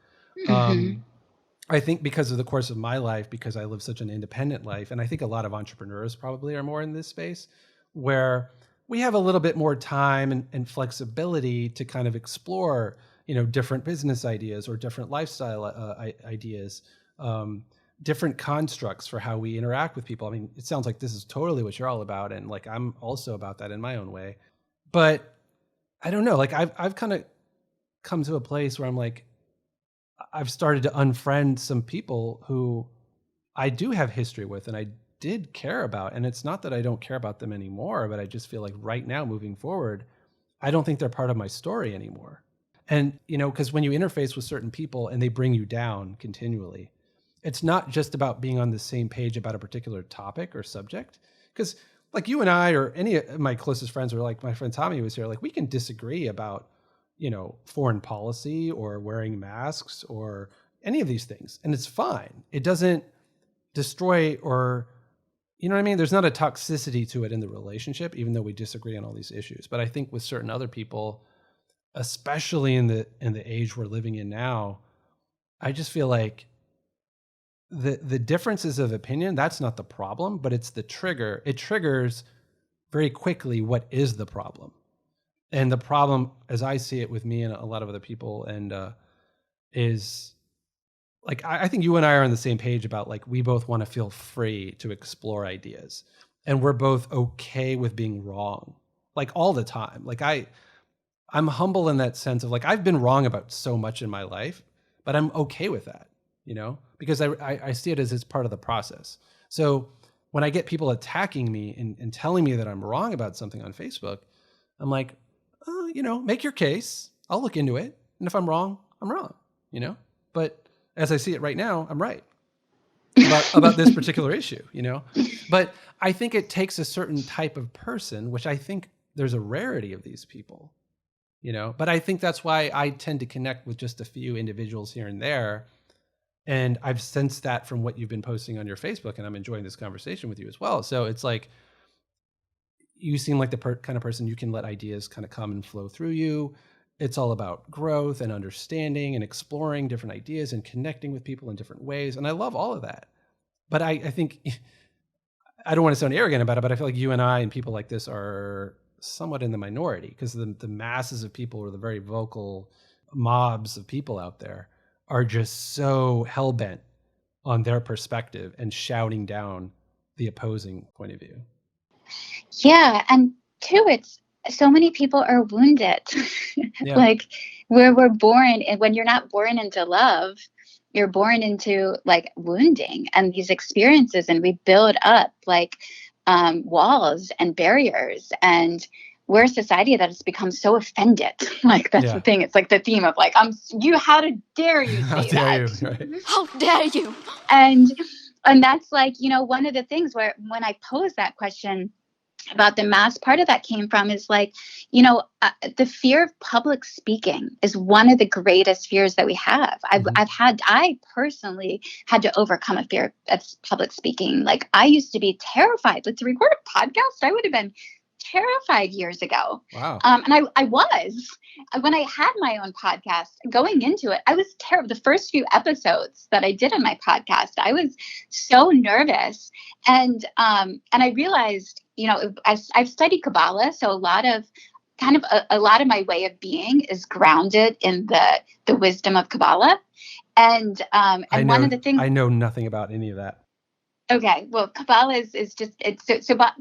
I think because of the course of my life, because I live such an independent life, and I think a lot of entrepreneurs probably are more in this space, where we have a little bit more time and flexibility to kind of explore, different business ideas or different lifestyle ideas, different constructs for how we interact with people. I mean, it sounds like this is totally what you're all about, and like I'm also about that in my own way. But I don't know, like I've kind of come to a place where I'm like, I've started to unfriend some people who I do have history with and I did care about. And it's not that I don't care about them anymore, but I just feel like right now, moving forward, I don't think they're part of my story anymore. And, because when you interface with certain people and they bring you down continually, it's not just about being on the same page about a particular topic or subject. Because like you and I, or any of my closest friends, or like my friend Tommy was here, like we can disagree about, foreign policy or wearing masks or any of these things. And it's fine. It doesn't destroy or, you know what I mean? There's not a toxicity to it in the relationship, even though we disagree on all these issues. But I think with certain other people, especially in the age we're living in now, I just feel like the differences of opinion, that's not the problem, but it's the trigger. It triggers very quickly what is the problem. And the problem, as I see it with me and a lot of other people, and is like, I think you and I are on the same page about like, we both want to feel free to explore ideas. And we're both okay with being wrong, like all the time. Like I'm humble in that sense of like, I've been wrong about so much in my life, but I'm okay with that, because I see it as it's part of the process. So when I get people attacking me and telling me that I'm wrong about something on Facebook, I'm like, make your case. I'll look into it. And if I'm wrong, I'm wrong, but as I see it right now, I'm right about this particular issue, but I think it takes a certain type of person, which I think there's a rarity of these people, but I think that's why I tend to connect with just a few individuals here and there. And I've sensed that from what you've been posting on your Facebook, and I'm enjoying this conversation with you as well. So it's like, you seem like the kind of person you can let ideas kind of come and flow through you. It's all about growth and understanding and exploring different ideas and connecting with people in different ways. And I love all of that. But I think, I don't want to sound arrogant about it, but I feel like you and I and people like this are somewhat in the minority, because the masses of people, or the very vocal mobs of people out there, are just so hell-bent on their perspective and shouting down the opposing point of view. Yeah. And two, it's so many people are wounded. Yeah. Like we're born, and when you're not born into love, you're born into like wounding and these experiences, and we build up like walls and barriers, and we're a society that has become so offended. Like that's the thing. It's like the theme of like, how dare you say How dare that? you, right? How dare you? And that's like, one of the things where when I pose that question about the mass, part of that came from is like, the fear of public speaking is one of the greatest fears that we have. I personally had to overcome a fear of public speaking. Like I used to be terrified, like to record a podcast, I would have been terrified years ago. Wow. And I was, when I had my own podcast, going into it, I was terrible. The first few episodes that I did on my podcast, I was so nervous. And I realized, I've studied Kabbalah. So a lot of my way of being is grounded in the wisdom of Kabbalah. And one of the things, I know nothing about any of that. Okay. Well, Kabbalah is just,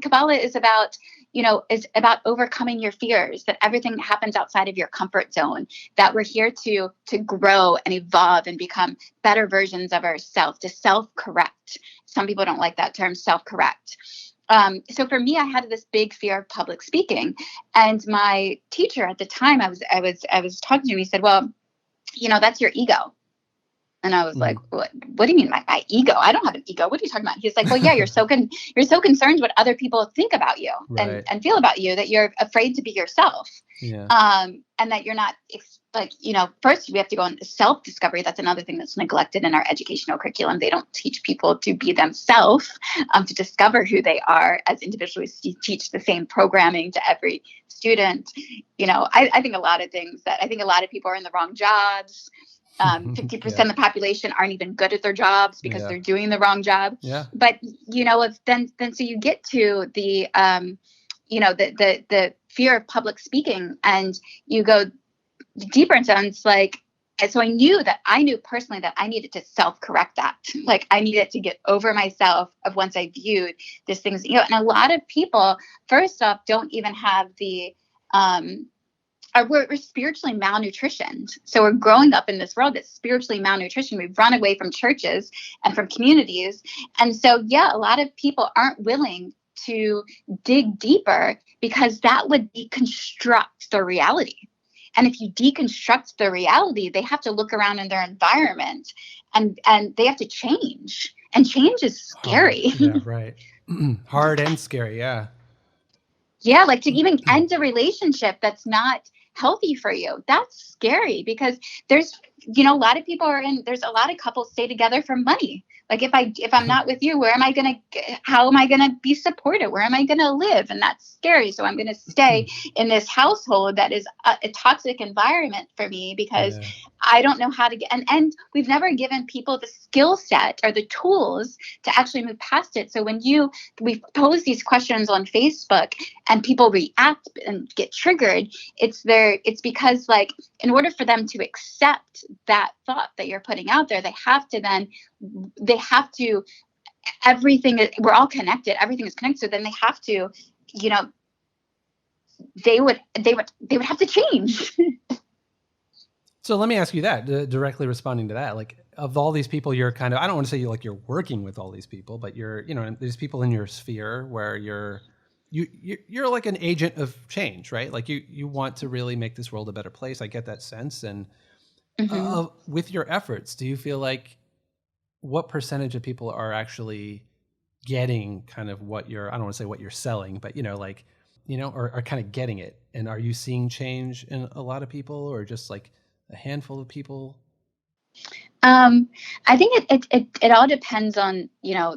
Kabbalah is about, is about overcoming your fears, that everything happens outside of your comfort zone, that we're here to grow and evolve and become better versions of ourselves, to self-correct. Some people don't like that term, self-correct. So for me, I had this big fear of public speaking, and my teacher at the time, I was talking to him, he said, well, that's your ego. And I was like, what do you mean my ego? I don't have an ego. What are you talking about? He's like, well, yeah, you're so concerned what other people think about you, right, and feel about you, that you're afraid to be yourself. Yeah. And that you're not like, first we have to go on self-discovery. That's another thing that's neglected in our educational curriculum. They don't teach people to be themselves, to discover who they are as individuals. You teach the same programming to every student. I think a lot of people are in the wrong jobs. 50% of the population aren't even good at their jobs because they're doing the wrong job. Yeah. But, so you get to the, the fear of public speaking, and you go deeper into it. It's like, and so I knew personally that I needed to self-correct that. Like I needed to get over myself of once I viewed these things, and a lot of people, first off, don't even have the, we're spiritually malnutritioned. So we're growing up in this world that's spiritually malnutritioned. We've run away from churches and from communities. And so, a lot of people aren't willing to dig deeper, because that would deconstruct the reality. And if you deconstruct the reality, they have to look around in their environment, and they have to change. And change is scary. Yeah, right. Hard and scary. Yeah. Yeah, like to even end a relationship that's not healthy for you. That's scary because there's, a lot of people there's a lot of couples stay together for money. Like if I'm not with you, how am I going to be supported? Where am I going to live? And that's scary. So I'm going to stay in this household that is a toxic environment for me because I don't know how to get, and we've never given people the skill set or the tools to actually move past it. So when we pose these questions on Facebook and people react and get triggered, it's because, like, in order for them to accept that thought that you're putting out there, we're all connected, everything is connected. So then they have to, they would have to change. So let me ask you that, directly responding to that, like, of all these people, you're kind of, I don't want to say you're working with all these people, but you're, there's people in your sphere where you're like an agent of change, right? Like you want to really make this world a better place. I get that sense. And with your efforts, do you feel like what percentage of people are actually getting kind of what you're, I don't want to say what you're selling, but or are kind of getting it? And are you seeing change in a lot of people, or just like a handful of people? I think it all depends on, I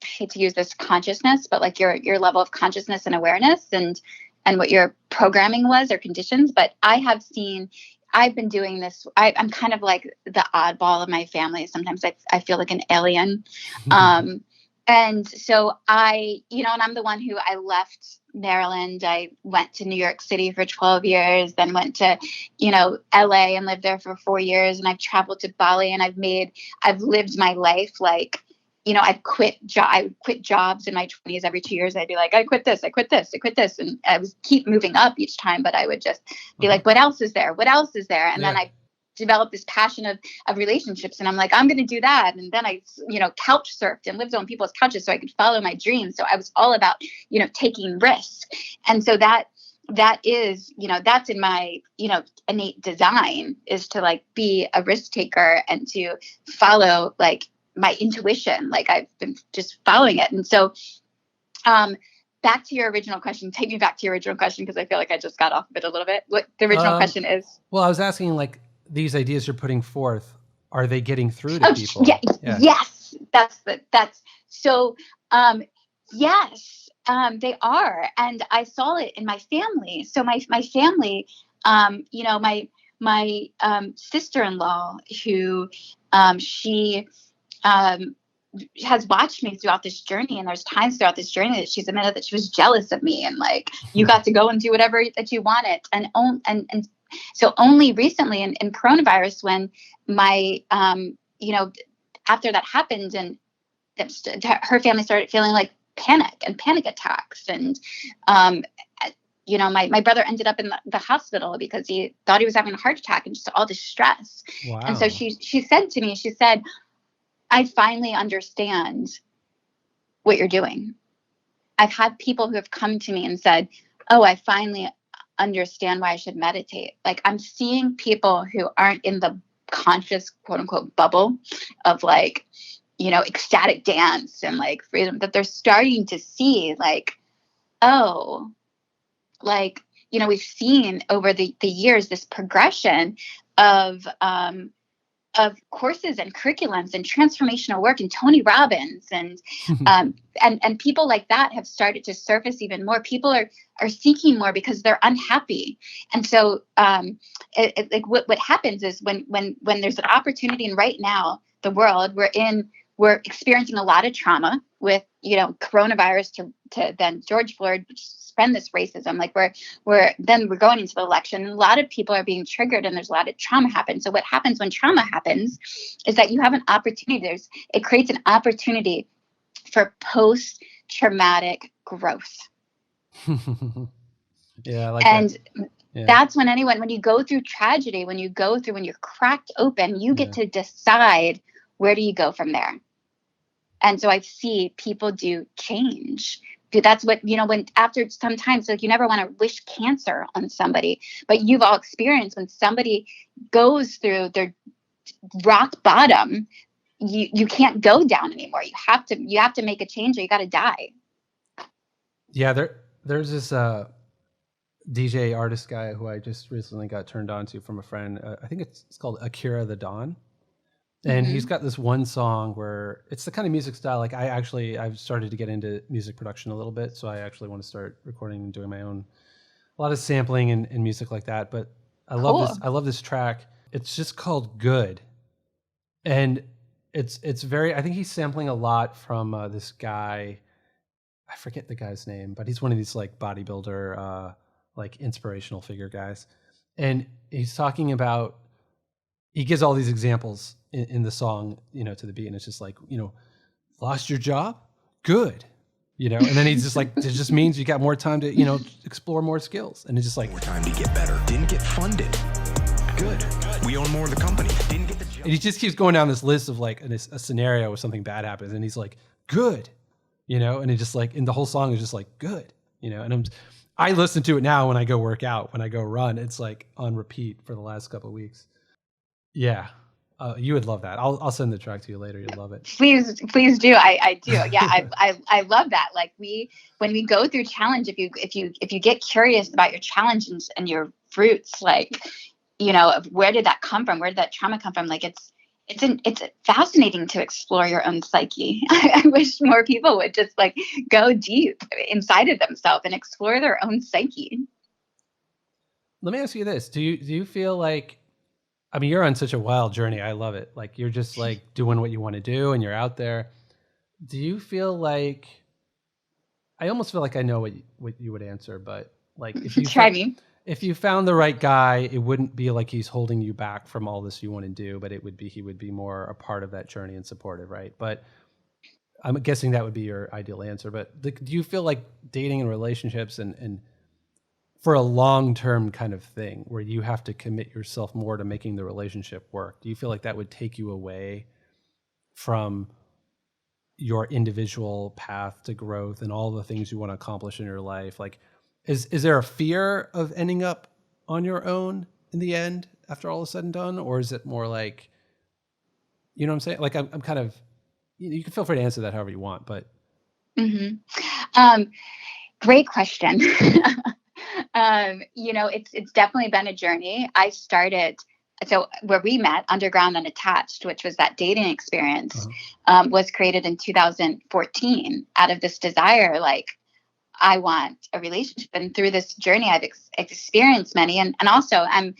hate to use this consciousness, but like your level of consciousness and awareness and what your programming was or conditions. But I've been doing this. I'm kind of like the oddball of my family. Sometimes I feel like an alien. And so and I'm the one who I left Maryland. I went to New York City for 12 years, then went to, LA and lived there for 4 years. And I've traveled to Bali and I've lived my life like, I quit jobs in my 20s. Every 2 years, I'd be like, I quit this. And I was keep moving up each time, but I would just be like, what else is there? What else is there? And then I developed this passion of relationships. And I'm like, I'm going to do that. And then I, couch surfed and lived on people's couches so I could follow my dreams. So I was all about, taking risks. And so that is, that's in my, innate design, is to like be a risk taker and to follow like my intuition. Like I've been just following it. And so, back to your original question, take me back to your original question, because I feel like I just got off of it a little bit. What the original question is? Well, I was asking, like, these ideas you're putting forth, are they getting through to people? Yes. So, yes, they are. And I saw it in my family. So my family, my sister-in-law, who she has watched me throughout this journey, and there's times throughout this journey that she's admitted that she was jealous of me, and like, you got to go and do whatever that you wanted. And so only recently in coronavirus, when my after that happened, and her family started feeling like panic attacks, and my brother ended up in the hospital because he thought he was having a heart attack, and just all this stress. Wow. And so she said to me, I finally understand what you're doing. I've had people who have come to me and said, oh, I finally understand why I should meditate. Like, I'm seeing people who aren't in the conscious, quote unquote, bubble of like, ecstatic dance and like freedom, that they're starting to see like, oh, like, we've seen over the years this progression of courses and curriculums and transformational work, and Tony Robbins and people like that have started to surface even more. People are seeking more because they're unhappy. And so like what happens is when there's an opportunity, and right now the world we're experiencing a lot of trauma with, coronavirus to then George Floyd, suspend this racism. Like we're going into the election, and a lot of people are being triggered, and there's a lot of trauma happen. So what happens when trauma happens is that you have an opportunity. It creates an opportunity for post-traumatic growth. Yeah, I like and that. Yeah. That's when you go through tragedy, when you're cracked open, you get to decide, where do you go from there? And so I see people do change. That's what, when after sometimes, like, you never want to wish cancer on somebody, but you've all experienced when somebody goes through their rock bottom, you can't go down anymore. You have to make a change, or you got to die. Yeah. There's this DJ artist guy who I just recently got turned on to from a friend. I think it's called Akira the Dawn. And he's got this one song where it's the kind of music style. Like I've started to get into music production a little bit. So I actually want to start recording and doing my own, a lot of sampling and music like that. But I love this track. It's just called Good. And it's very, I think he's sampling a lot from this guy. I forget the guy's name, but he's one of these like bodybuilder, like inspirational figure guys. And he's talking about, he gives all these examples in the song, to the beat. And it's just like, lost your job? Good. And then he's just like, it just means you got more time to, explore more skills. And it's just like, more time to get better. Didn't get funded. Good. We own more of the company. Didn't get the job. And he just keeps going down this list of like a scenario where something bad happens. And he's like, good. And it just like, and the whole song is just like, good. And I listen to it now when I go work out, when I go run. It's like on repeat for the last couple of weeks. Yeah. You would love that. I'll send the track to you later. You'll love it. Please do. I do. Yeah. I love that. Like when we go through challenge, if you get curious about your challenges and your fruits, like, where did that come from? Where did that trauma come from? Like it's fascinating to explore your own psyche. I wish more people would just like go deep inside of themselves and explore their own psyche. Let me ask you this. Do you feel like, I mean, you're on such a wild journey. I love it. Like you're just like doing what you want to do and you're out there. Do you feel like, I almost feel like I know what you would answer, but like if you try me. If you found the right guy, it wouldn't be like he's holding you back from all this you want to do, but he would be more a part of that journey and supportive, right? But I'm guessing that would be your ideal answer. But do you feel like dating and relationships and for a long-term kind of thing where you have to commit yourself more to making the relationship work, do you feel like that would take you away from your individual path to growth and all the things you want to accomplish in your life? Like, is there a fear of ending up on your own in the end after all is said and done? Or is it more like, you know what I'm saying? Like I'm kind of, you can feel free to answer that however you want, but. Great question. It's definitely been a journey. I started, so where we met, Underground Unattached, which was that dating experience, was created in 2014 out of this desire, like, I want a relationship. And through this journey, I've experienced many. And also I'm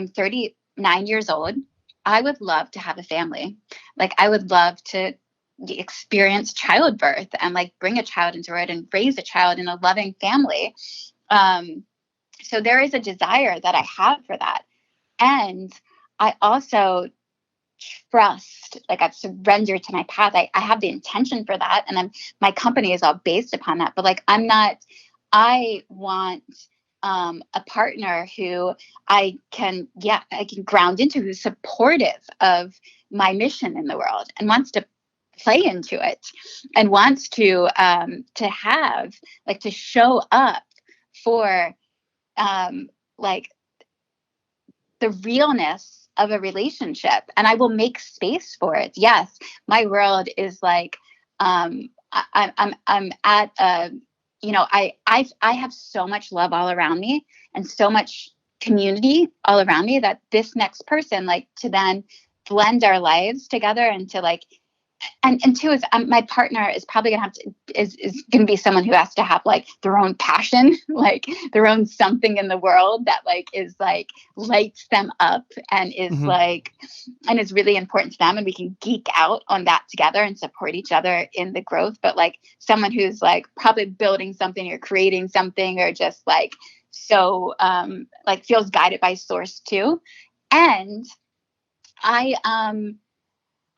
39 years old. I would love to have a family. Like I would love to experience childbirth and like bring a child into it and raise a child in a loving family. So there is a desire that I have for that. And I also trust, like I've surrendered to my path. I have the intention for that. And my company is all based upon that. But like, I want a partner who I can ground into, who's supportive of my mission in the world and wants to play into it and wants to have, like, to show up for like the realness of a relationship, and I will make space for it. Yes, my world is like I'm at a, I have so much love all around me and so much community all around me that this next person, like, to then blend our lives together and to like, and two is my partner is probably gonna have to is gonna be someone who has to have like their own passion, like their own something in the world that like is like lights them up and is like, and is really important to them, and we can geek out on that together and support each other in the growth. But like someone who's like probably building something or creating something or just like so like feels guided by source too. And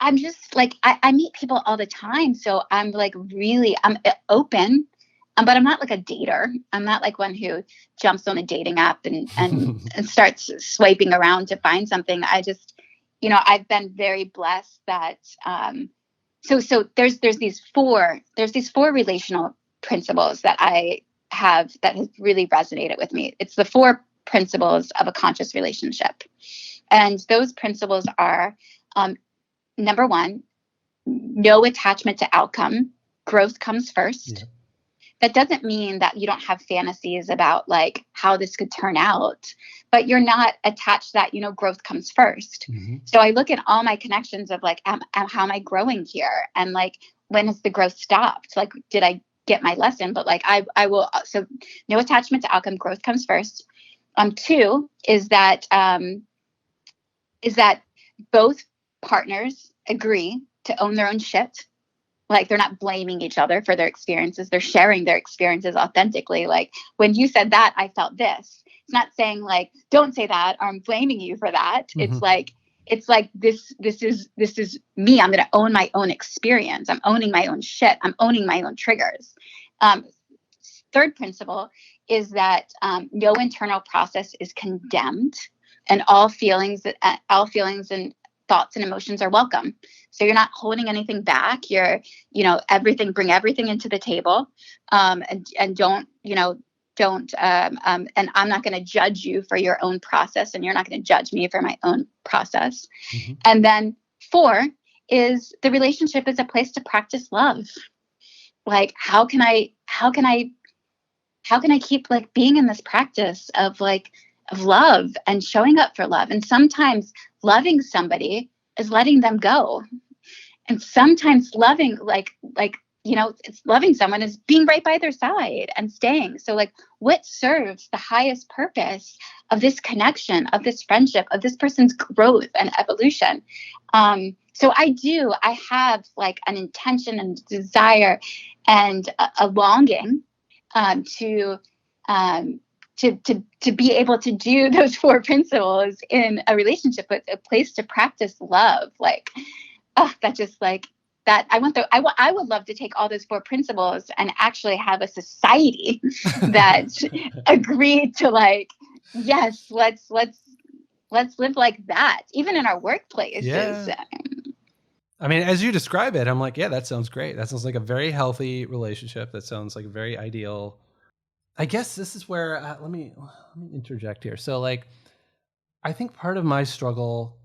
I'm just like, I meet people all the time. So I'm like, really, I'm open, but I'm not like a dater. I'm not like one who jumps on a dating app and starts swiping around to find something. I just, I've been very blessed that, so there's these four relational principles that I have that has really resonated with me. It's the 4 principles of a conscious relationship. And those principles are, number 1, no attachment to outcome. Growth comes first. Yeah. that doesn't mean that you don't have fantasies about like how this could turn out, but you're not attached to that, growth comes first. Mm-hmm. So I look at all my connections of like, how am I growing here? And like, when has the growth stopped? Like, did I get my lesson? But like, I will, so no attachment to outcome, growth comes first. 2 is that both partners agree to own their own shit. Like, they're not blaming each other for their experiences. They're sharing their experiences authentically. Like, when you said that, I felt this. It's not saying like, don't say that, or I'm blaming you for that. Mm-hmm. It's like this is me. I'm going to own my own experience. I'm owning my own shit. I'm owning my own triggers. 3rd principle is that no internal process is condemned, and all feelings and thoughts and emotions are welcome. So you're not holding anything back. You're, bring everything into the table, and don't, and I'm not going to judge you for your own process, and you're not going to judge me for my own process. Mm-hmm. And then 4 is the relationship is a place to practice love. Like, how can I keep like being in this practice of love and showing up for love? And sometimes loving somebody is letting them go. And sometimes loving, it's loving someone is being right by their side and staying. So like, what serves the highest purpose of this connection, of this friendship, of this person's growth and evolution? So I have like an intention and desire and a longing to be able to do those 4 principles in a relationship, with a place to practice love. Like, that just like that. I would love to take all those 4 principles and actually have a society that agreed to like, yes, let's live like that, even in our workplaces. Yeah. I mean, as you describe it, I'm like, yeah, that sounds great. That sounds like a very healthy relationship. That sounds like very ideal. I guess this is where, let me interject here. So like, I think part of my struggle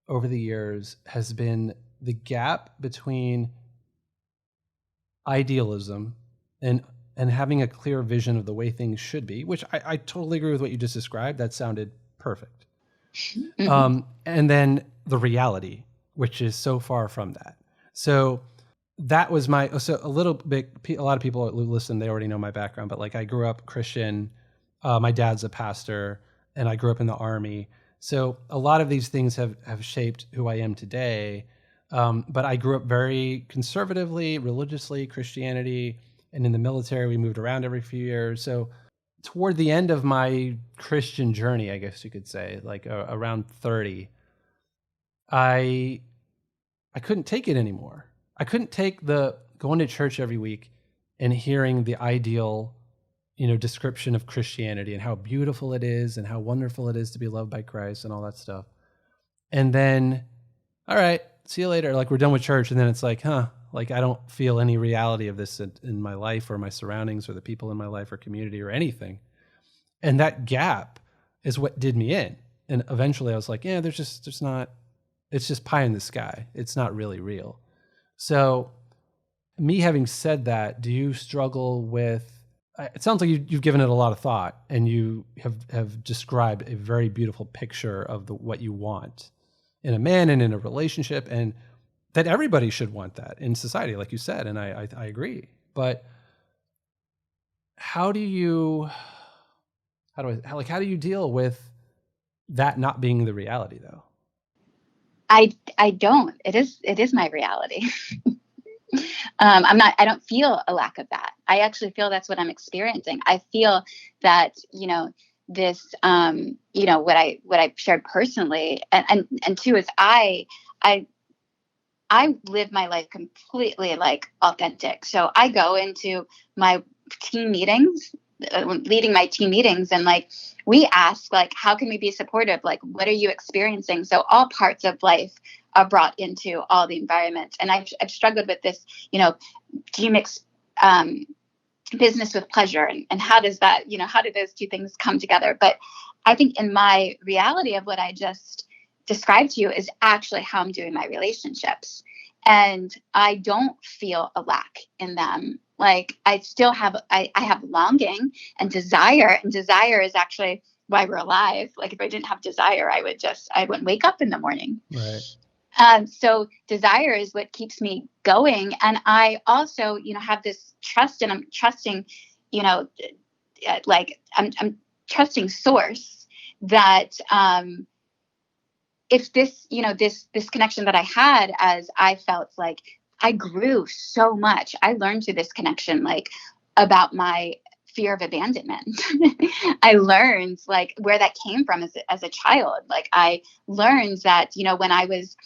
over the years has been the gap between idealism and having a clear vision of the way things should be, which I totally agree with what you just described. That sounded perfect. Mm-hmm. And then the reality, which is so far from that. So that was a lot of people who listen, they already know my background, but like, I grew up Christian. My dad's a pastor, and I grew up in the Army. So a lot of these things have shaped who I am today. But I grew up very conservatively, religiously, Christianity, and in the military. We moved around every few years. So toward the end of my Christian journey, I guess you could say, like around 30, I couldn't take it anymore. I couldn't take the going to church every week and hearing the ideal, description of Christianity and how beautiful it is and how wonderful it is to be loved by Christ and all that stuff. And then, all right, see you later. Like, we're done with church. And then it's like, like, I don't feel any reality of this in my life or my surroundings or the people in my life or community or anything. And that gap is what did me in. And eventually I was like, yeah, it's just pie in the sky. It's not really real. So me having said that, do you struggle with, it sounds like you've given it a lot of thought, and you have described a very beautiful picture of what you want in a man and in a relationship, and that everybody should want that in society, like you said. And I agree. But how do you deal with that not being the reality, though? I don't. It is my reality. I don't feel a lack of that. I actually feel that's what I'm experiencing. I feel that, this, what I shared personally, and 2 is I live my life completely like authentic. So I go into my team meetings, leading my team meetings, and like, we ask, like, how can we be supportive? Like, what are you experiencing? So all parts of life are brought into all the environments. And I've struggled with this, do you mix business with pleasure? And how does that, how do those 2 things come together? But I think in my reality of what I just described to you is actually how I'm doing my relationships. And I don't feel a lack in them Like I still have, I have longing and desire is actually why we're alive. Like if I didn't have desire, I wouldn't wake up in the morning. Right. So desire is what keeps me going. And I also, have this trust, and I'm trusting, like I'm trusting source that, if this, this connection that I had, as I felt like I grew so much, I learned through this connection, like about my fear of abandonment. I learned like where that came from as a child. Like I learned that, when I was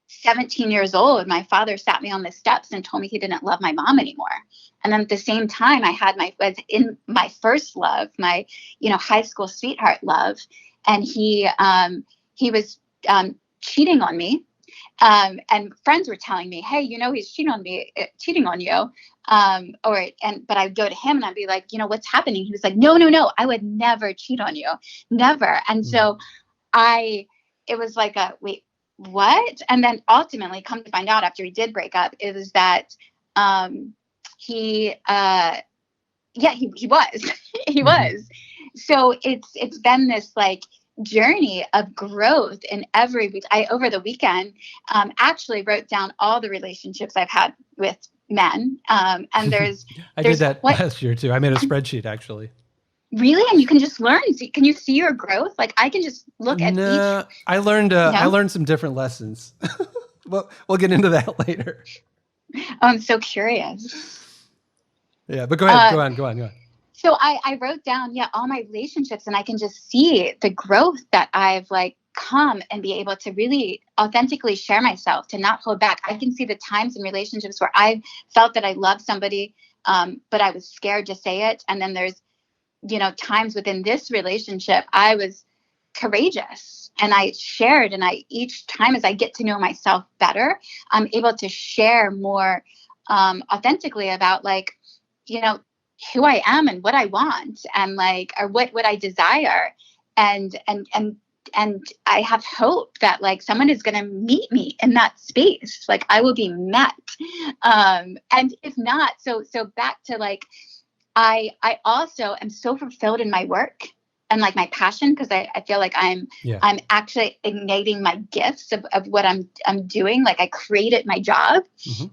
17 years old, my father sat me on the steps and told me he didn't love my mom anymore. And then at the same time, was in my first love, my, high school sweetheart love. And he was cheating on me. And friends were telling me, hey, he's cheating on you. But I'd go to him and I'd be like, what's happening? He was like, no, I would never cheat on you. Never. And so it was like wait, what? And then ultimately come to find out after he did break up, it was that, he was, he was. So it's been this like journey of growth in every week. I, over the weekend, actually wrote down all the relationships I've had with men. And there's, I did that last year too. I made a spreadsheet actually. Really? And you can just learn. Can you see your growth? Like I can just look at each. I learned some different lessons. We'll get into that later. Oh, I'm so curious. Yeah, but go ahead. Go on. So I wrote down, all my relationships, and I can just see the growth that I've like come and be able to really authentically share myself, to not hold back. I can see the times in relationships where I felt that I loved somebody, but I was scared to say it. And then there's, times within this relationship, I was courageous and I shared, and each time as I get to know myself better, I'm able to share more authentically about like, who I am and what I want, and like, or what I desire. And I have hope that like someone is going to meet me in that space. Like I will be met. And if not, so back to like, I also am so fulfilled in my work and like my passion, because I feel like I'm actually igniting my gifts of what I'm doing. Like I created my job,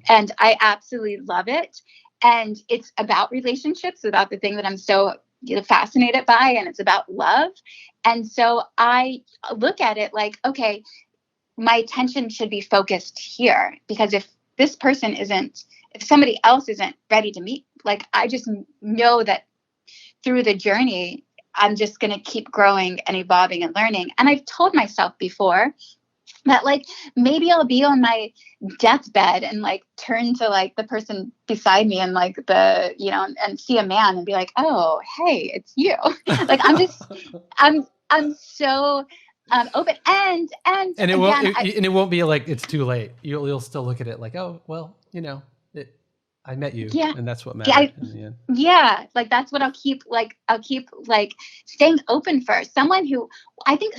and I absolutely love it. And it's about relationships, about the thing that I'm so fascinated by, and it's about love. And so I look at it like, okay, my attention should be focused here, because if somebody else isn't ready to meet, like I just know that through the journey, I'm just going to keep growing and evolving and learning. And I've told myself before that like maybe I'll be on my deathbed and like turn to like the person beside me and like and see a man and be like, oh, hey, it's you. Like I'm so open and it won't be like it's too late. You'll still look at it like, oh well, I met you, and that's what matters in the end. Yeah, like that's what I'll keep staying open for. Someone who I think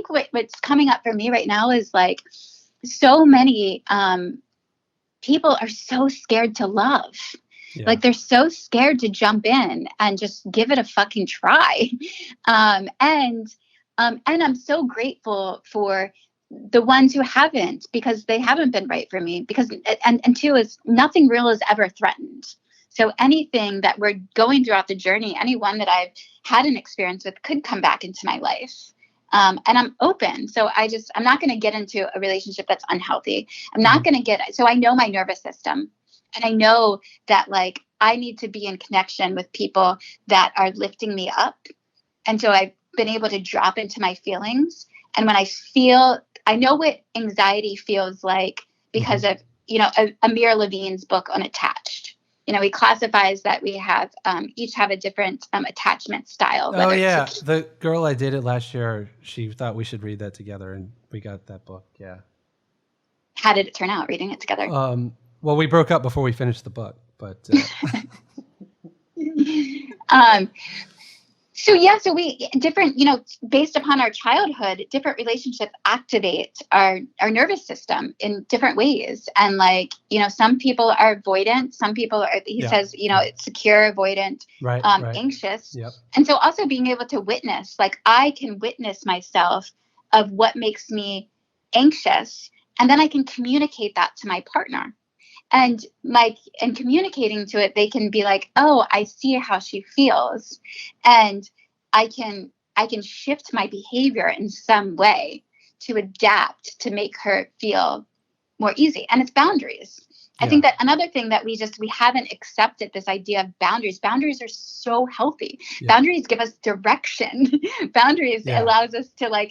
what's coming up for me right now is like so many people are so scared to love. Yeah. Like they're so scared to jump in and just give it a fucking try. And I'm so grateful for the ones who haven't, because they haven't been right for me, because and two is nothing real is ever threatened. So anything that we're going throughout the journey, anyone that I've had an experience with could come back into my life. And I'm open. So I'm not going to get into a relationship that's unhealthy. I'm not going to so I know my nervous system, and I know that like I need to be in connection with people that are lifting me up. And so I've been able to drop into my feelings. And when I know what anxiety feels like because of, Amir Levine's book on Attached. He classifies that we have each have a different attachment style. Oh, yeah. The girl I dated last year, she thought we should read that together, and we got that book. Yeah. How did it turn out reading it together? Well, we broke up before we finished the book, but. So we different, based upon our childhood, different relationships activate our nervous system in different ways. And like, some people are avoidant, some people are, he says, it's secure, avoidant, right. Anxious. Yep. And so also being able to witness, like I can witness myself of what makes me anxious, and then I can communicate that to my partner. And communicating to it, they can be like, oh, I see how she feels. And I can shift my behavior in some way to adapt to make her feel more easy. And it's boundaries. I think that another thing that we haven't accepted this idea of boundaries. Boundaries are so healthy. Yeah. Boundaries give us direction. Boundaries allows us to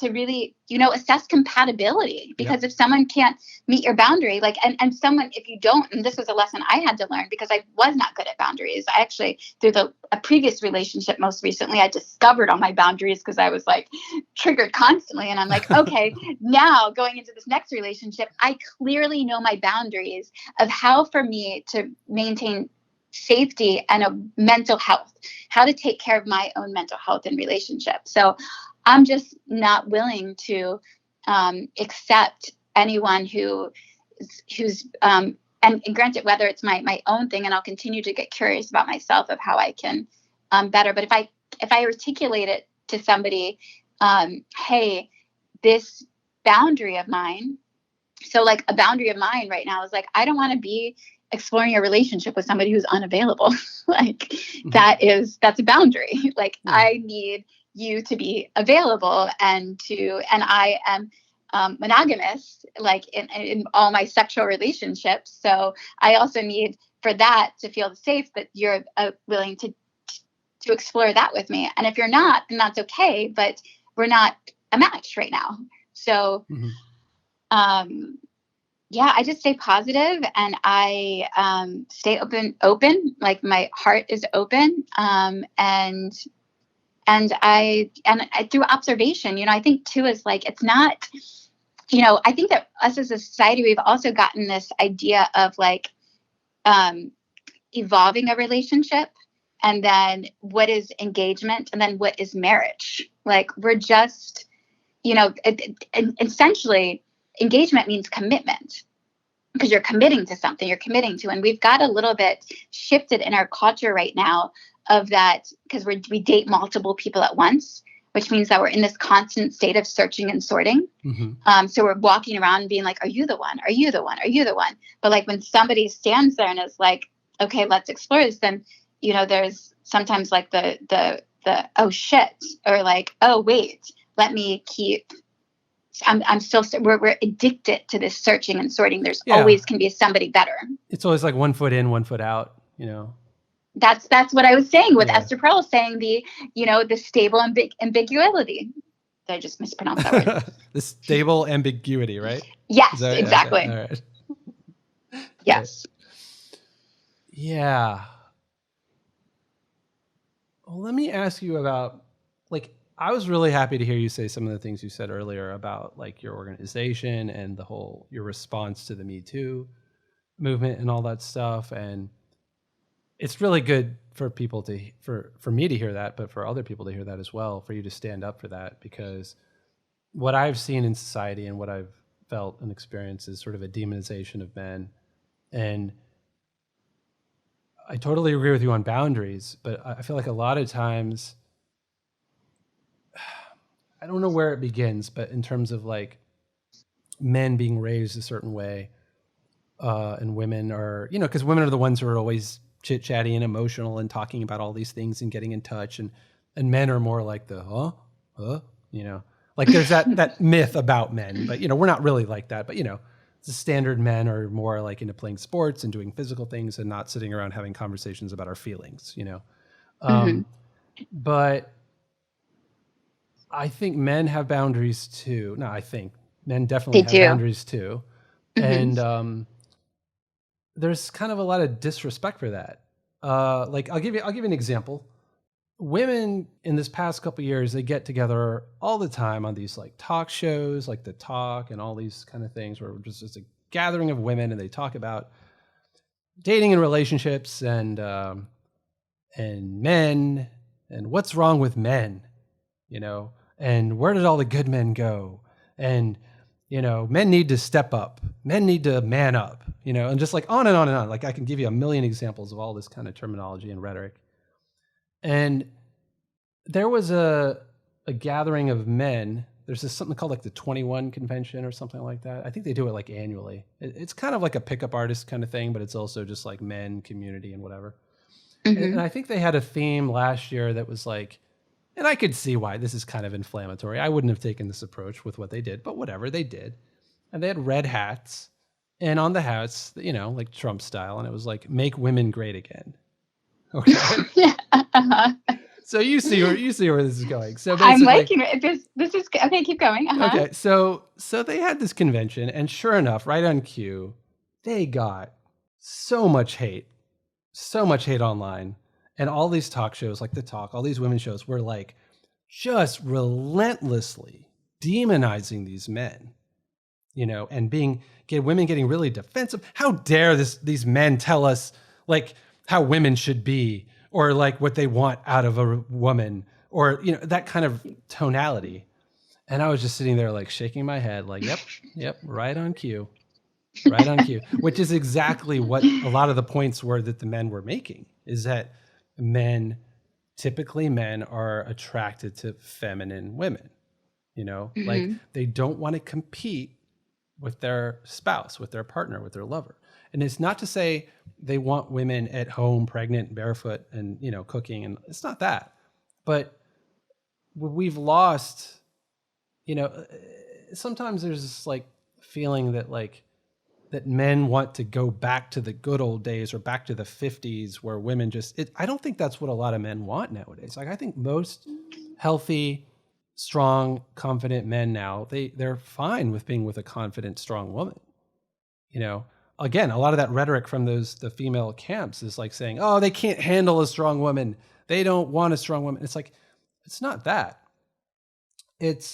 really, assess compatibility, because if someone can't meet your boundary, and someone, if you don't, and this was a lesson I had to learn because I was not good at boundaries. I actually, through a previous relationship, most recently, I discovered all my boundaries because I was like triggered constantly. And I'm like, okay, now going into this next relationship, I clearly know my boundaries of how for me to maintain safety and a mental health, how to take care of my own mental health in relationships. So I'm just not willing to accept anyone who's and granted, whether it's my own thing, and I'll continue to get curious about myself of how I can better. But if I articulate it to somebody, hey, this boundary of mine. So like a boundary of mine right now is like, I don't want to be exploring a relationship with somebody who's unavailable. That's a boundary. Like I need you to be available and I am monogamous, like in all my sexual relationships. So I also need for that to feel safe that you're willing to explore that with me. And if you're not, then that's okay, but we're not a match right now. So, I just stay positive and I stay open. Like my heart is open. And I through observation, I think too is like, it's not, I think that us as a society, we've also gotten this idea of like evolving a relationship, and then what is engagement, and then what is marriage. Like we're just, essentially engagement means commitment, because you're committing to something, and we've got a little bit shifted in our culture right now of that, because we date multiple people at once, which means that we're in this constant state of searching and sorting. So we're walking around being like, are you the one? Are you the one? Are you the one? But like when somebody stands there and is like, okay, let's explore this, then, there's sometimes like the oh shit, or like, oh wait, let me keep, I'm still, we're addicted to this searching and sorting. There's always can be somebody better. It's always like one foot in, one foot out, That's what I was saying with Esther Perel saying the stable ambiguity. Did I just mispronounce that word? The stable ambiguity, right? Yes, exactly. Okay. All right. Yes. Yeah. Well, let me ask you about, like, I was really happy to hear you say some of the things you said earlier about like your organization and your response to the Me Too movement and all that stuff. And it's really good for people for me to hear that, but for other people to hear that as well, for you to stand up for that, because what I've seen in society and what I've felt and experienced is sort of a demonization of men. And I totally agree with you on boundaries, but I feel like a lot of times, I don't know where it begins, but in terms of like men being raised a certain way, and women are, because women are the ones who are always chit-chatty and emotional and talking about all these things and getting in touch, and men are more like the like there's that myth about men, but we're not really like that. But the standard men are more like into playing sports and doing physical things and not sitting around having conversations about our feelings. But I think men have boundaries too. No, I think men definitely have boundaries too. And there's kind of a lot of disrespect for that. Like I'll give you an example. Women in this past couple of years, they get together all the time on these like talk shows, like The Talk and all these kind of things, where it's just a gathering of women and they talk about dating and relationships and men and what's wrong with men, and where did all the good men go? And, men need to step up, men need to man up, and just like on and on and on. Like I can give you a million examples of all this kind of terminology and rhetoric. And there was a gathering of men. There's something called like the 21 convention or something like that. I think they do it like annually. It's kind of like a pickup artist kind of thing, but it's also just like men, community, and whatever. Mm-hmm. And I think they had a theme last year that was like, and I could see why this is kind of inflammatory. I wouldn't have taken this approach with what they did, but whatever, they did. And they had red hats, and on the hats, like Trump style, and it was like, make women great again. Okay. Uh-huh. So you see where this is going. So I'm liking it. This is okay. Keep going. Uh-huh. Okay. So they had this convention, and sure enough, right on cue, they got so much hate online, and all these talk shows, like The Talk, all these women shows were like just relentlessly demonizing these men, and women getting really defensive. How dare these men tell us like how women should be, or like what they want out of a woman, or, that kind of tonality. And I was just sitting there like shaking my head like, yep, right on cue, which is exactly what a lot of the points were that the men were making, is that typically men are attracted to feminine women, mm-hmm. Like they don't want to compete with their spouse, with their partner, with their lover. And it's not to say they want women at home, pregnant, barefoot, and, cooking. And it's not that. But we've lost, sometimes there's this like feeling that that men want to go back to the good old days or back to the 50s where women I don't think that's what a lot of men want nowadays. Like I think most healthy, strong, confident men now, they're fine with being with a confident, strong woman, Again, a lot of that rhetoric from the female camps is like saying, oh, they can't handle a strong woman. They don't want a strong woman. It's like, it's not that. It's,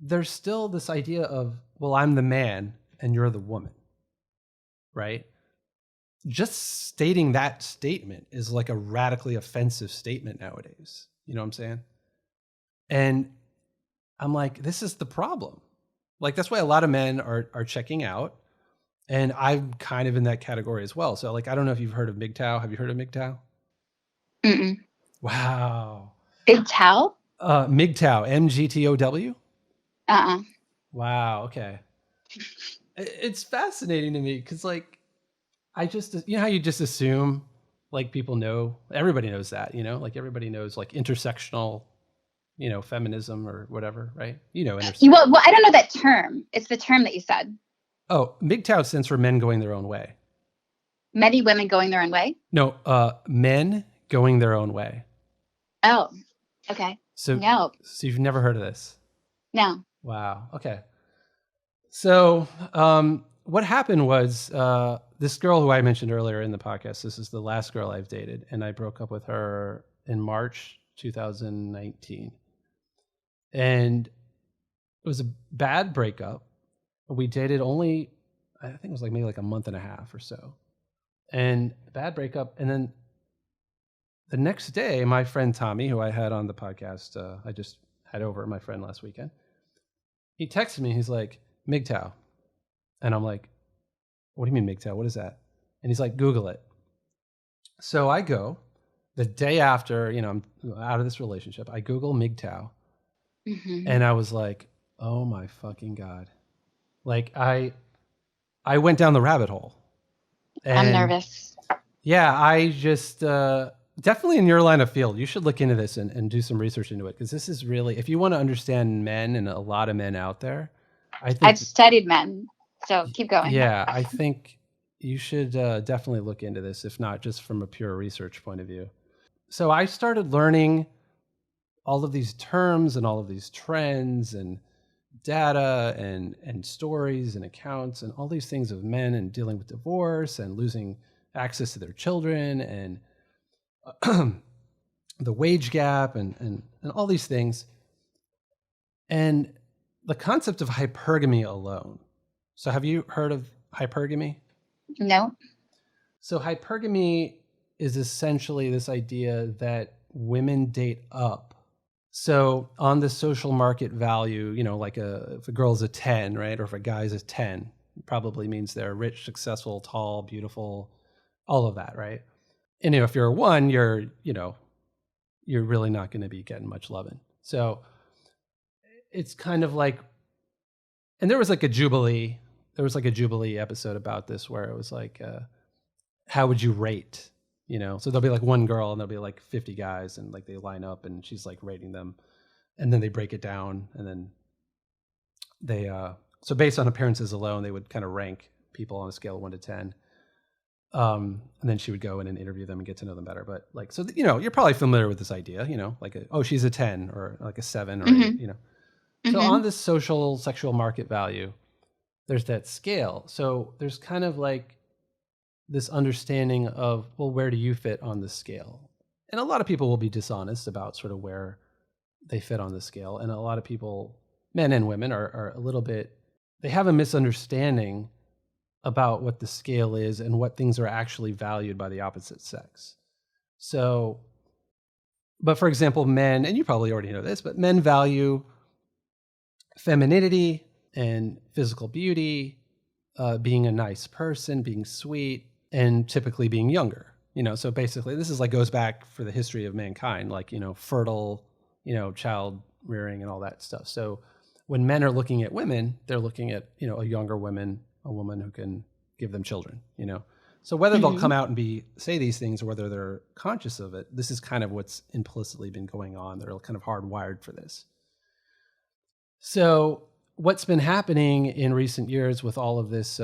there's still this idea of, well, I'm the man and you're the woman, right? Just stating that statement is like a radically offensive statement nowadays. You know what I'm saying? And I'm like, this is the problem. Like, that's why a lot of men are checking out. And I'm kind of in that category as well. So, like, I don't know if you've heard of MGTOW. Have you heard of MGTOW? Mm-mm. Wow. Big Tow? MGTOW, MGTOW? Uh-uh. Wow, okay. It's fascinating to me because, like, I just, how you just assume, like, people know, everybody knows that, like, everybody knows, like, intersectional, feminism or whatever, right? Well, I don't know that term. It's the term that you said. Oh, MGTOW stands for men going their own way. Many women going their own way? No, men going their own way. Oh, okay. So you've never heard of this? No. Wow. Okay. So what happened was this girl who I mentioned earlier in the podcast, this is the last girl I've dated, and I broke up with her in March 2019. And it was a bad breakup. We dated only, I think it was like maybe like a month and a half or so. And bad breakup. And then the next day, my friend Tommy, who I had on the podcast, I just had over my friend last weekend. He texted me. He's like, MGTOW. And I'm like, what do you mean MGTOW? What is that? And he's like, Google it. So I go the day after, I'm out of this relationship. I Google MGTOW. Mm-hmm. And I was like, oh my fucking God. Like I went down the rabbit hole. And I'm nervous. Yeah, I just definitely in your line of field, you should look into this and do some research into it, because this is really, if you want to understand men, and a lot of men out there, I think I've studied men, so keep going. Yeah, I think you should definitely look into this, if not just from a pure research point of view. So I started learning all of these terms and all of these trends and data and stories and accounts and all these things of men and dealing with divorce and losing access to their children and the wage gap and all these things. And the concept of hypergamy alone. So have you heard of hypergamy? No. So hypergamy is essentially this idea that women date up. So on the social market value, like if a girl's a 10, right? Or if a guy's a 10, it probably means they're rich, successful, tall, beautiful, all of that, right? And if you're a 1, you're really not going to be getting much loving. So it's kind of like, and there was like a Jubilee episode about this where it was like, how would you rate? So there'll be like one girl and there'll be like 50 guys and like they line up and she's like rating them, and then they break it down, and then they so based on appearances alone they would kind of rank people on a scale of 1 to 10, and then she would go in and interview them and get to know them better. But like, so you're probably familiar with this idea, like she's a 10 or like a 7 or 8, So on this social sexual market value, there's that scale. So there's kind of like this understanding of, well, where do you fit on the scale? And a lot of people will be dishonest about sort of where they fit on the scale. And a lot of people, men and women, are a little bit, they have a misunderstanding about what the scale is and what things are actually valued by the opposite sex. So, but for example, men, and you probably already know this, but men value femininity and physical beauty, being a nice person, being sweet, and typically being younger. So basically this is like goes back for the history of mankind, like, fertile, child rearing and all that stuff. So when men are looking at women, they're looking at, a younger woman, a woman who can give them children, So whether they'll come out and say these things or whether they're conscious of it, this is kind of what's implicitly been going on. They're kind of hardwired for this. So what's been happening in recent years with all of this,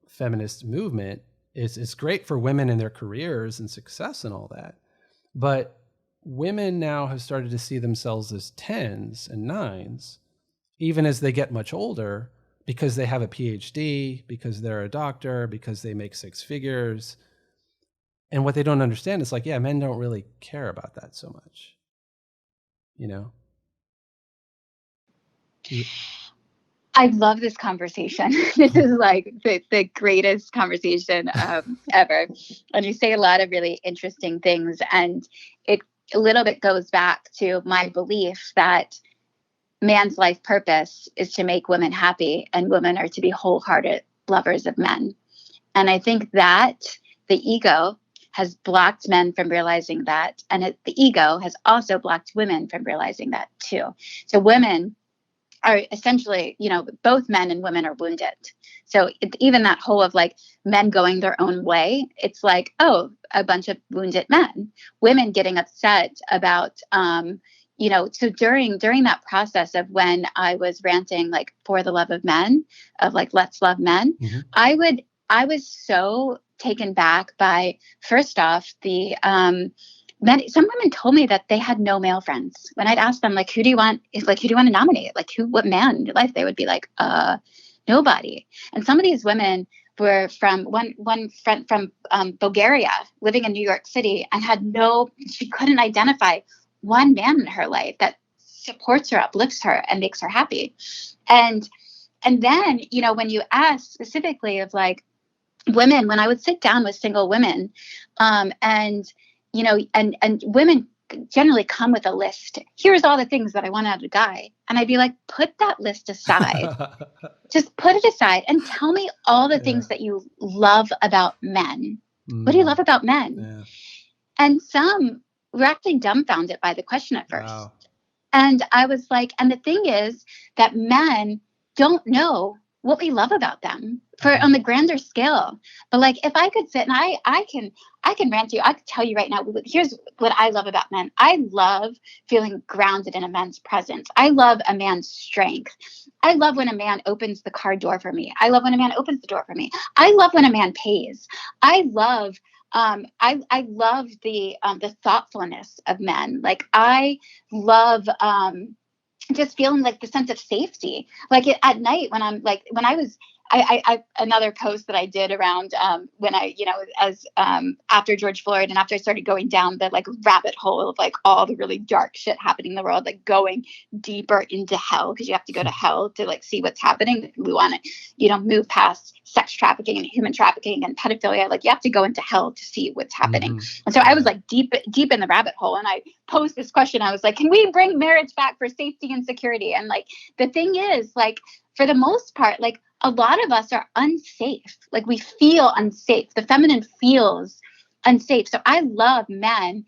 feminist movement is it's great for women and their careers and success and all that. But women now have started to see themselves as 10s and 9s, even as they get much older, because they have a PhD, because they're a doctor, because they make 6 figures. And what they don't understand is like, yeah, men don't really care about that so much, I love this conversation. This is like the greatest conversation ever. And you say a lot of really interesting things. And it a little bit goes back to my belief that man's life purpose is to make women happy, and women are to be wholehearted lovers of men. And I think that the ego has blocked men from realizing that. And the ego has also blocked women from realizing that too. So women are essentially, both men and women are wounded. So even that whole of like men going their own way, it's like, oh, a bunch of wounded men, women getting upset about, so during that process of when I was ranting like for the love of men, of like, let's love men, I was so taken back by, first off, some women told me that they had no male friends. When I'd ask them, like, who do you want to nominate? Like, what man in your life? They would be like, nobody. And some of these women were from one friend from Bulgaria, living in New York City, and she couldn't identify one man in her life that supports her, uplifts her, and makes her happy. And then, when you ask specifically of like women, when I would sit down with single women, and women generally come with a list. Here's all the things that I want out of a guy. And I'd be like, put that list aside. Just put it aside and tell me all the things that you love about men. What do you love about men? Yeah. And some were actually dumbfounded by the question at first. Wow. And I was like, and the thing is that men don't know what we love about them on the grander scale. But like, if I could sit and I can rant to you, I could tell you right now, here's what I love about men. I love feeling grounded in a man's presence. I love a man's strength. I love when a man opens the car door for me. I love when a man opens the door for me. I love when a man pays. I love the thoughtfulness of men. Like I love, just feeling like the sense of safety, like at night when I I another post that I did around when I, as after George Floyd and after I started going down the like rabbit hole of like all the really dark shit happening in the world, like going deeper into hell, because you have to go to hell to like see what's happening. We want to, move past sex trafficking and human trafficking and pedophilia. Like you have to go into hell to see what's happening. And so I was like deep in the rabbit hole, and I posed this question. I was like, can we bring marriage back for safety and security? And like the thing is, like, for the most part, like a lot of us are unsafe. Like we feel unsafe. The feminine feels unsafe. So I love men.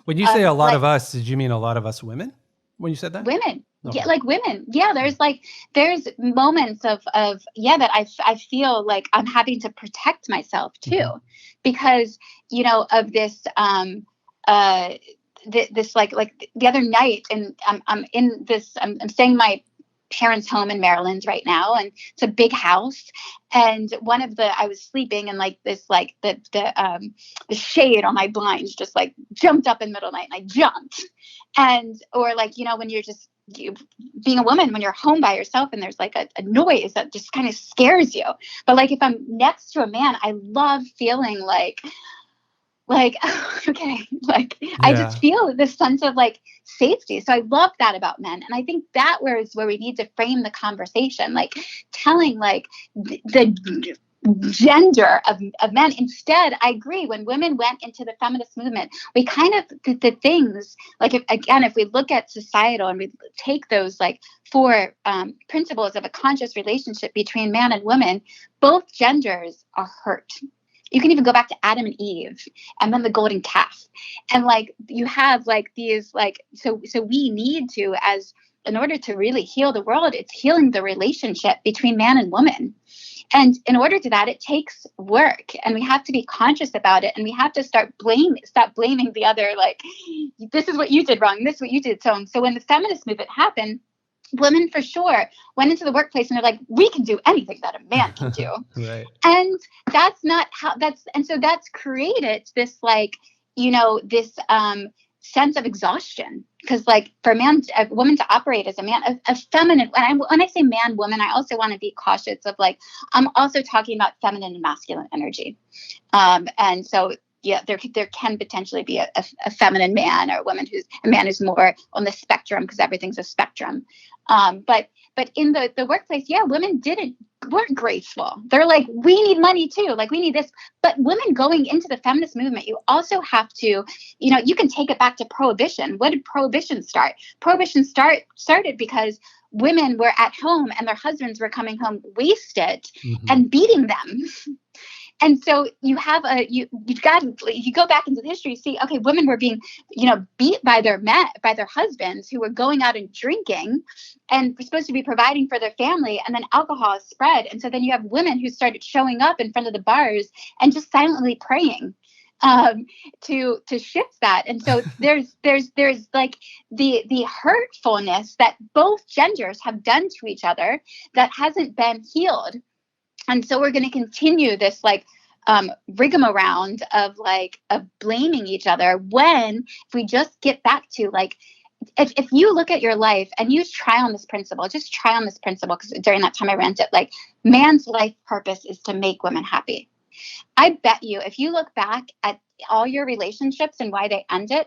When you say a lot of us, did you mean a lot of us women when you said that? Women. Okay. Yeah, like women. Yeah, there's moments of that I feel like I'm having to protect myself too, because of this this like the other night, and I'm in this I'm staying my parents' home in Maryland right now, and it's a big house, and I was sleeping, and like this like the shade on my blinds just like jumped up in the middle of the night, and I jumped. And or like when you're just being a woman, when you're home by yourself and there's like a noise that just kind of scares you. But like if I'm next to a man, I love feeling like okay, like I just feel this sense of like safety. So I love that about men, and I think that is where we need to frame the conversation, like telling like the gender of men. Instead, I agree, when women went into the feminist movement, we kind of the things like if we look at societal and we take those like four principles of a conscious relationship between man and woman, both genders are hurt. You can even go back to Adam and Eve and then the golden calf. And like you have like these like so we need to, as in order to really heal the world, it's healing the relationship between man and woman. And in order to that, it takes work, and we have to be conscious about it, and we have to stop blaming the other, like, this is what you did wrong, this is what you did. So when the feminist movement happened, women for sure went into the workplace and they're like, we can do anything that a man can do. Right. And that's not how so that's created this like, this sense of exhaustion. Because like for a woman to operate as a man, a feminine, when I say man, woman, I also want to be cautious of like, I'm also talking about feminine and masculine energy. And so, yeah, there can potentially be a feminine man, or a man who's more on the spectrum, because everything's a spectrum. But in the workplace, yeah, women weren't graceful. They're like, we need money too. Like we need this. But women going into the feminist movement, you also have to, you can take it back to prohibition. What did prohibition start? Prohibition started because women were at home and their husbands were coming home wasted and beating them. And so you have you go back into the history, you see, okay, women were being, beat by their husbands who were going out and drinking and were supposed to be providing for their family. And then alcohol spread. And so then you have women who started showing up in front of the bars and just silently praying to shift that. And so there's like the hurtfulness that both genders have done to each other that hasn't been healed. And so we're going to continue this like rigmarole of blaming each other, when if we just get back to like, if you look at your life and you try on this principle, because during that time I ran it, like man's life purpose is to make women happy. I bet you if you look back at all your relationships and why they ended,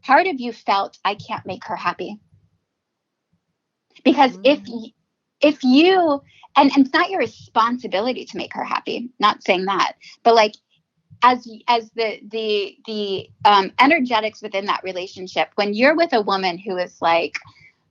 part of you felt, I can't make her happy. Because if you and it's not your responsibility to make her happy, not saying that, but like as the energetics within that relationship, when you're with a woman who is like,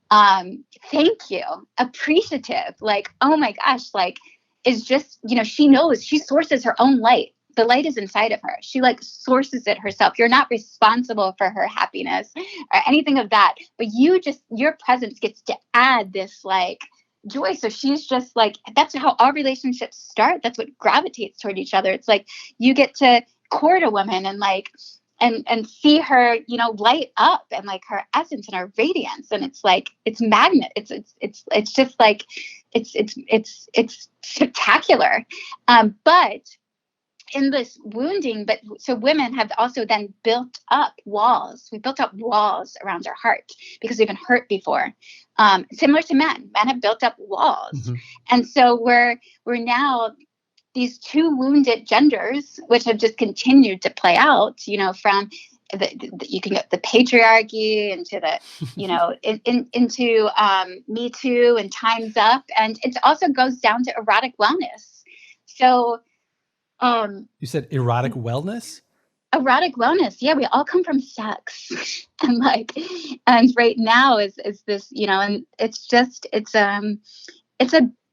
thank you, appreciative, like, oh my gosh, like, is just, she knows, she sources her own light. The light is inside of her. She like sources it herself. You're not responsible for her happiness or anything of that, but your presence gets to add this like joy. So she's just like, that's how all relationships start. That's what gravitates toward each other. It's like you get to court a woman and like and see her, light up, and like her essence and her radiance. And it's like it's magnet. It's just like it's spectacular. But in this wounding, but so women have also then built up walls. We built up walls around our heart because we've been hurt before. Similar to men have built up walls. Mm-hmm. And so we're now these two wounded genders, which have just continued to play out, from you can get the patriarchy into the, into Me Too and Time's Up. And it also goes down to erotic wellness. So, you said erotic wellness? Erotic wellness. Yeah, we all come from sex. and right now is this, and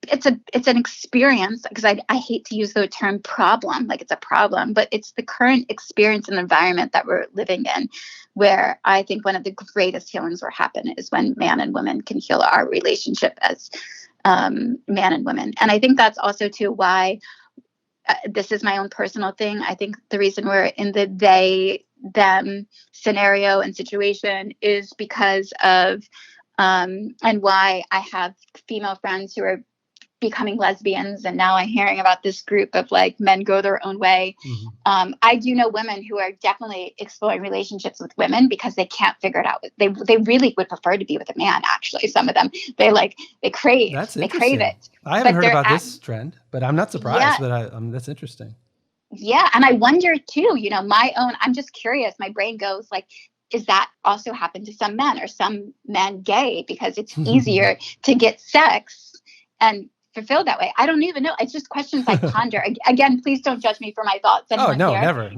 it's an experience, because I hate to use the term problem, like it's a problem, but it's the current experience and environment that we're living in, where I think one of the greatest healings will happen is when man and woman can heal our relationship as man and woman. And I think that's also too why this is my own personal thing. I think the reason we're in the they, them scenario and situation is because of, and why I have female friends who are becoming lesbians. And now I'm hearing about this group of men go their own way. Mm-hmm. I do know women who are definitely exploring relationships with women because they can't figure it out. They really would prefer to be with a man. Actually, some of them, they crave it. I haven't heard about this trend, but I'm not surprised. Yeah. But that's interesting. Yeah. And I wonder too, my own, I'm just curious. My brain goes is that also happen to some men? Or some men gay because it's easier to get sex and fulfilled that way? I don't even know. It's just questions I ponder. Again, please don't judge me for my thoughts. Oh no, never.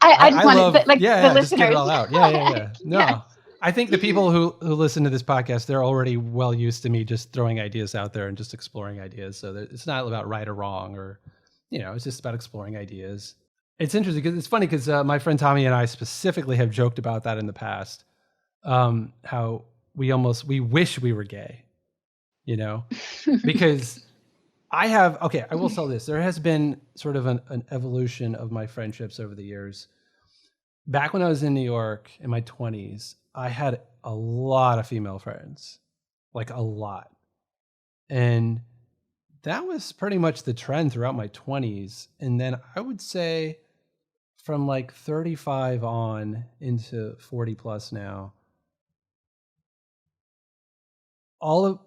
I just wanted the listeners. Just get it all out. Yeah. No, yeah. I think the people who listen to this podcast, they're already well used to me just throwing ideas out there and just exploring ideas. So it's not about right or wrong, or it's just about exploring ideas. It's interesting because it's funny because my friend Tommy and I specifically have joked about that in the past. How we wish we were gay. Because I will tell this. There has been sort of an evolution of my friendships over the years. Back when I was in New York in my 20s, I had a lot of female friends, a lot. And that was pretty much the trend throughout my 20s. And then I would say from 35 on into 40 plus now,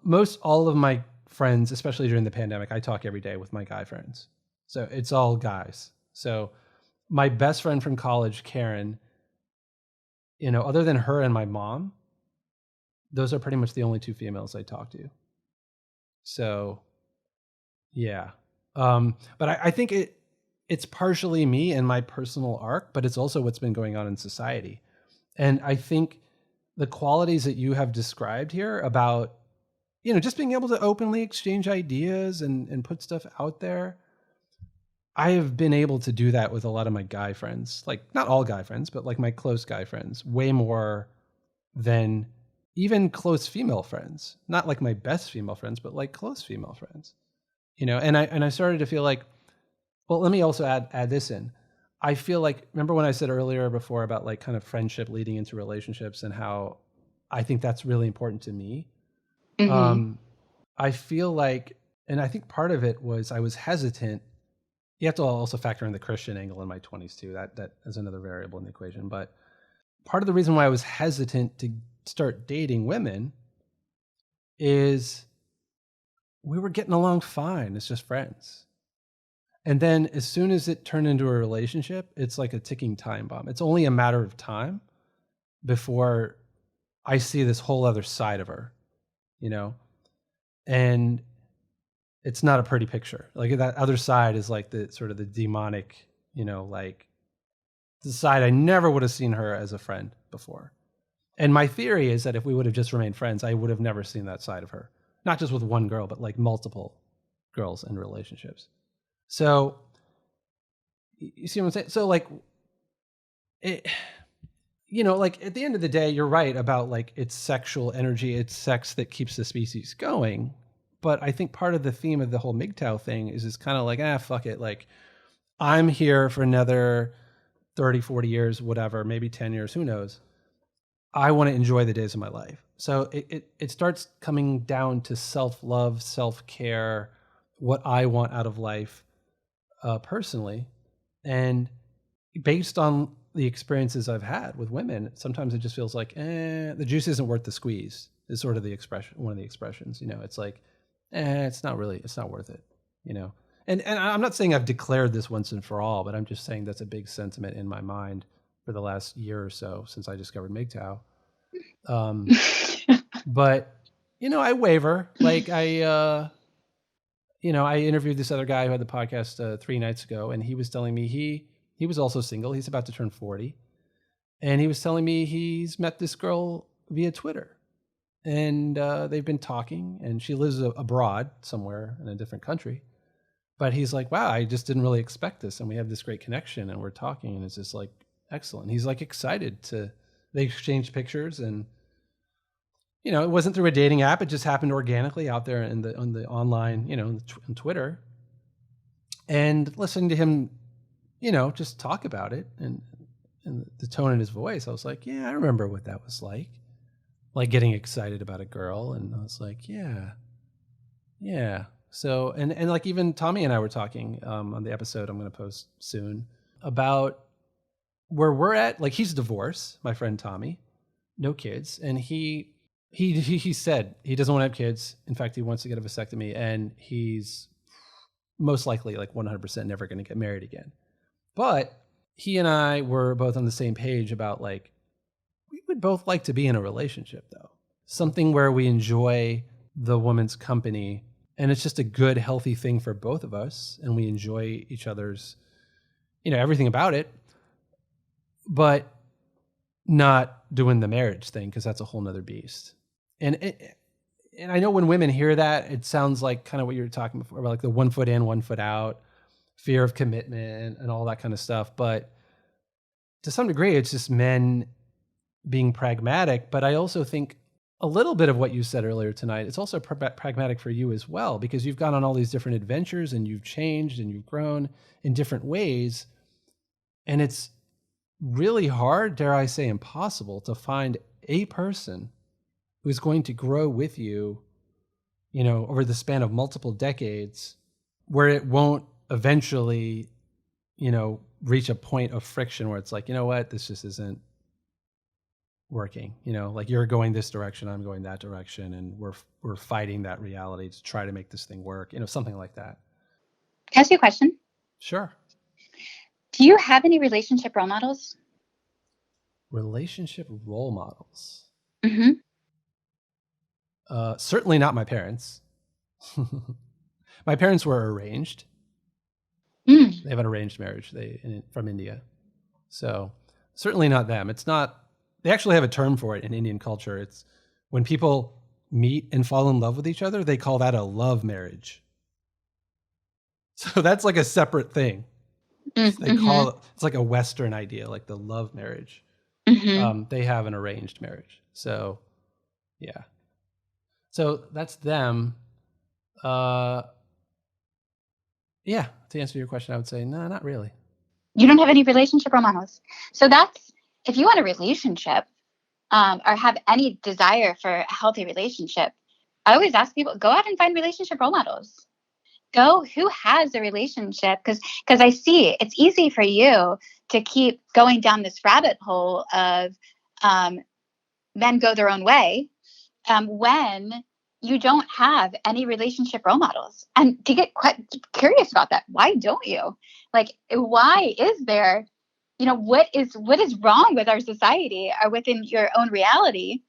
most all of my friends, especially during the pandemic, I talk every day with my guy friends. So it's all guys. So my best friend from college, Karen, other than her and my mom, those are pretty much the only two females I talk to. So yeah. But I think it's partially me and my personal arc, but it's also what's been going on in society. And I think the qualities that you have described here about just being able to openly exchange ideas and put stuff out there. I have been able to do that with a lot of my guy friends, not all guy friends, but my close guy friends, way more than even close female friends. Not my best female friends, but close female friends, and I started to feel well, let me also add this in. I feel remember when I said earlier before about kind of friendship leading into relationships and how I think that's really important to me. Mm-hmm. I feel and I think part of it was I was hesitant. You have to also factor in the Christian angle in my 20s too. That is another variable in the equation. But part of the reason why I was hesitant to start dating women is we were getting along fine. It's just friends. And then as soon as it turned into a relationship, it's like a ticking time bomb. It's only a matter of time before I see this whole other side of her. And it's not a pretty picture. That other side is the sort of the demonic, the side I never would have seen her as a friend before. And my theory is that if we would have just remained friends, I would have never seen that side of her. Not just with one girl, but multiple girls in relationships. So you see what I'm saying? So it, at the end of the day, you're right about it's sexual energy, it's sex that keeps the species going. But I think part of the theme of the whole MGTOW thing is kind of fuck it. I'm here for another 30, 40 years, whatever, maybe 10 years, who knows? I want to enjoy the days of my life. So it starts coming down to self-love, self-care, what I want out of life personally. And based on the experiences I've had with women, sometimes it just feels like, the juice isn't worth the squeeze is sort of the expression, one of the expressions, it's like, it's not worth it, And I'm not saying I've declared this once and for all, but I'm just saying that's a big sentiment in my mind for the last year or so since I discovered MGTOW. But, I waver. Like I interviewed this other guy who had the podcast 3 nights ago, and he was telling me he was also single. He's about to turn 40. And he was telling me he's met this girl via Twitter. And they've been talking, and she lives abroad somewhere in a different country. But he's like, wow, I just didn't really expect this. And we have this great connection, and we're talking, and it's just like excellent. He's like excited they exchanged pictures, and it wasn't through a dating app. It just happened organically out there on the online, on Twitter. And listening to him, just talk about it and the tone in his voice, I was like, yeah, I remember what that was like getting excited about a girl. And I was like, yeah. So, and like even Tommy and I were talking on the episode I'm going to post soon about where we're at. Like, he's divorced, my friend Tommy, no kids. And he said he doesn't want to have kids. In fact, he wants to get a vasectomy, and he's most likely like 100% never going to get married again. But he and I were both on the same page about like, we would both like to be in a relationship though. Something where we enjoy the woman's company, and it's just a good, healthy thing for both of us. And we enjoy each other's, everything about it, but not doing the marriage thing, because that's a whole nother beast. And I know when women hear that, it sounds like kind of what you were talking before about, like the 1 foot in, 1 foot out, fear of commitment and all that kind of stuff. But to some degree, it's just men being pragmatic. But I also think a little bit of what you said earlier tonight, it's also pragmatic for you as well, because you've gone on all these different adventures, and you've changed and you've grown in different ways. And it's really hard, dare I say impossible, to find a person who's going to grow with you, over the span of multiple decades, where it won't eventually, reach a point of friction where it's like, you know what, this just isn't working. Like, you're going this direction, I'm going that direction, and we're fighting that reality to try to make this thing work. Something like that. Can I ask you a question? Sure. Do you have any relationship role models? Relationship role models? Mm-hmm. Certainly not my parents. My parents were arranged. They have an arranged marriage. From India. So certainly not them. It's not, they actually have a term for it in Indian culture. It's when people meet and fall in love with each other, they call that a love marriage. So that's like a separate thing. They call it, it's like a Western idea, like the love marriage. They have an arranged marriage. So yeah. So that's them. Yeah, to answer your question, I would say, no, not really. You don't have any relationship role models. So that's, if you want a relationship or have any desire for a healthy relationship, I always ask people, go out and find relationship role models. Go, who has a relationship? Because I see it's easy for you to keep going down this rabbit hole of men go their own way when you don't have any relationship role models. And to get quite curious about that, why don't you? Like, why is there, what is wrong with our society or within your own reality?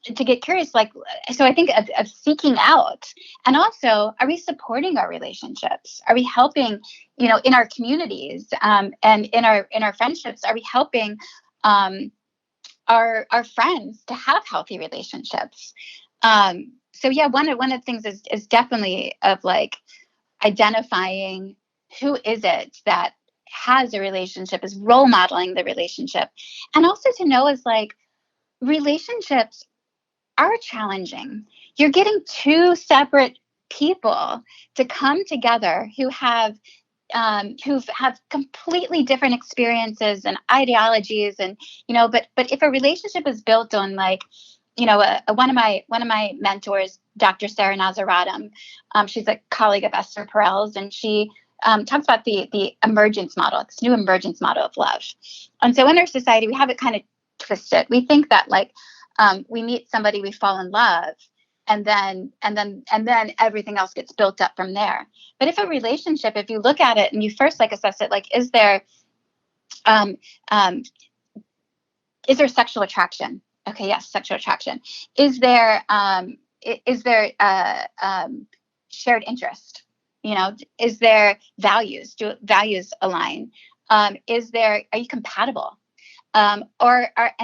To get curious, so I think of seeking out, and also, are we supporting our relationships? Are we helping, in our communities and in our friendships? Are we helping our friends to have healthy relationships? So yeah, one of the things is definitely of like identifying who is it that has a relationship, is role modeling the relationship, and also to know is like relationships are challenging. You're getting two separate people to come together who have completely different experiences and ideologies, and but if a relationship is built on like, one of my mentors, Dr. Sarah Nazaradam, she's a colleague of Esther Perel's, and she talks about the emergence model, this new emergence model of love. And so in our society, we have it kind of twisted. We think that like we meet somebody, we fall in love, and then everything else gets built up from there. But if a relationship, if you look at it and you first like assess it, like is there sexual attraction? Okay, yes, sexual attraction. Is there shared interest? Is there values? Do values align? Are you compatible? And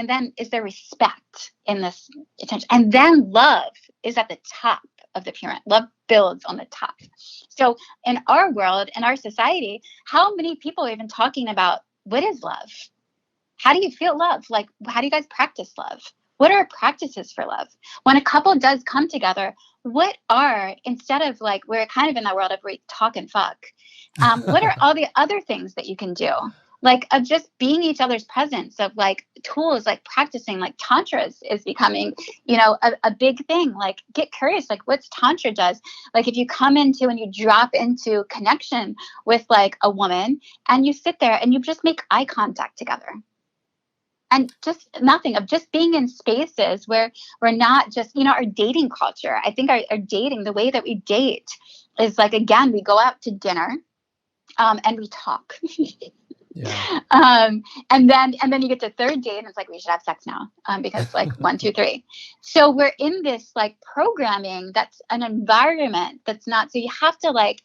then is there respect in this attention? And then love is at the top of the pyramid. Love builds on the top. So in our world, in our society, how many people are even talking about what is love? How do you feel love? Like, how do you guys practice love? What are practices for love? When a couple does come together, instead of like, we're kind of in that world of we talk and fuck, what are all the other things that you can do? Like of just being each other's presence, of like tools, like practicing, like tantra is becoming, a big thing. Like get curious, like what's tantra does. Like if you come into and you drop into connection with like a woman and you sit there and you just make eye contact together. And just nothing of just being in spaces where we're not just, our dating culture. I think our dating, the way that we date is like, again, we go out to dinner and we talk. Yeah. And then you get to third date and it's like, we should have sex now because like 1, 2, 3. So we're in this like programming that's an environment that's not, so you have to like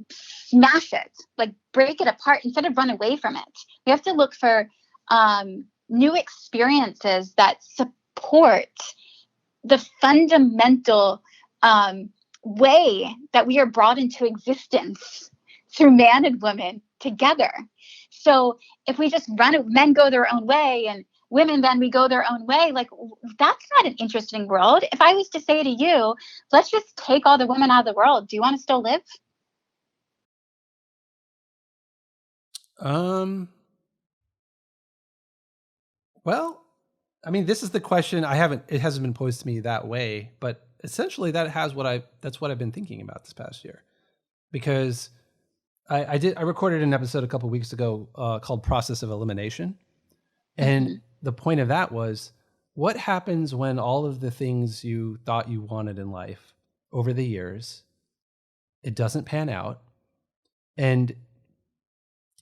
smash it, like break it apart instead of run away from it. We have to look for new experiences that support the fundamental way that we are brought into existence through man and woman together. So if we just men go their own way and women then we go their own way, like that's not an interesting world. If I was to say to you, let's just take all the women out of the world, do you want to still live? Well, I mean, this is the question it hasn't been posed to me that way, but essentially that's what I've been thinking about this past year, because I recorded an episode a couple of weeks ago called Process of Elimination. And the point of that was, what happens when all of the things you thought you wanted in life over the years, it doesn't pan out, and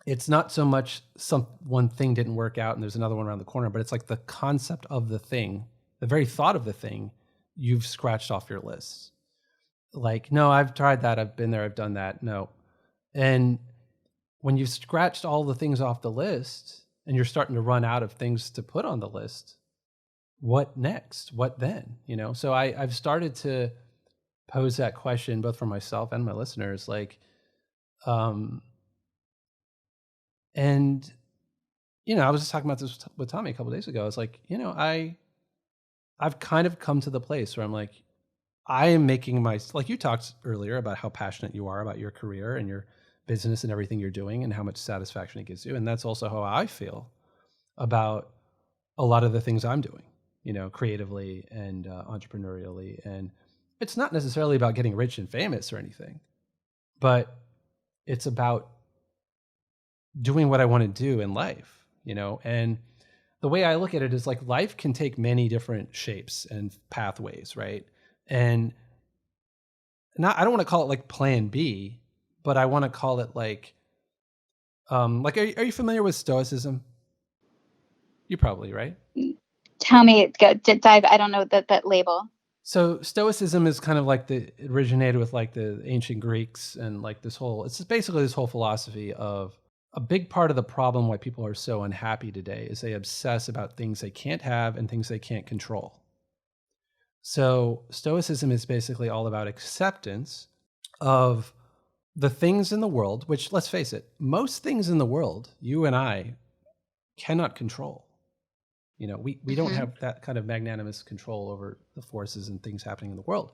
it's not so much one thing didn't work out and there's another one around the corner, but it's like the concept of the thing, the very thought of the thing, you've scratched off your list. Like, no, I've tried that. I've been there. I've done that. No. And when you've scratched all the things off the list and you're starting to run out of things to put on the list, what next? What then? So I've started to pose that question both for myself and my listeners, like, and, I was just talking about this with Tommy a couple of days ago. It's like, I've kind of come to the place where I'm like, I am making like you talked earlier about how passionate you are about your career and your business and everything you're doing and how much satisfaction it gives you. And that's also how I feel about a lot of the things I'm doing, creatively and entrepreneurially. And it's not necessarily about getting rich and famous or anything, but it's about doing what I want to do in life, and the way I look at it is like life can take many different shapes and pathways, right? And I don't want to call it like plan B, but I want to call it like are you familiar with Stoicism? You probably, right? Tell me, dive. I don't know that label. So Stoicism is kind of like it originated with like the ancient Greeks and like it's basically this whole philosophy of, a big part of the problem why people are so unhappy today is they obsess about things they can't have and things they can't control. So Stoicism is basically all about acceptance of the things in the world, which, let's face it, most things in the world, you and I cannot control. We don't have that kind of magnanimous control over the forces and things happening in the world.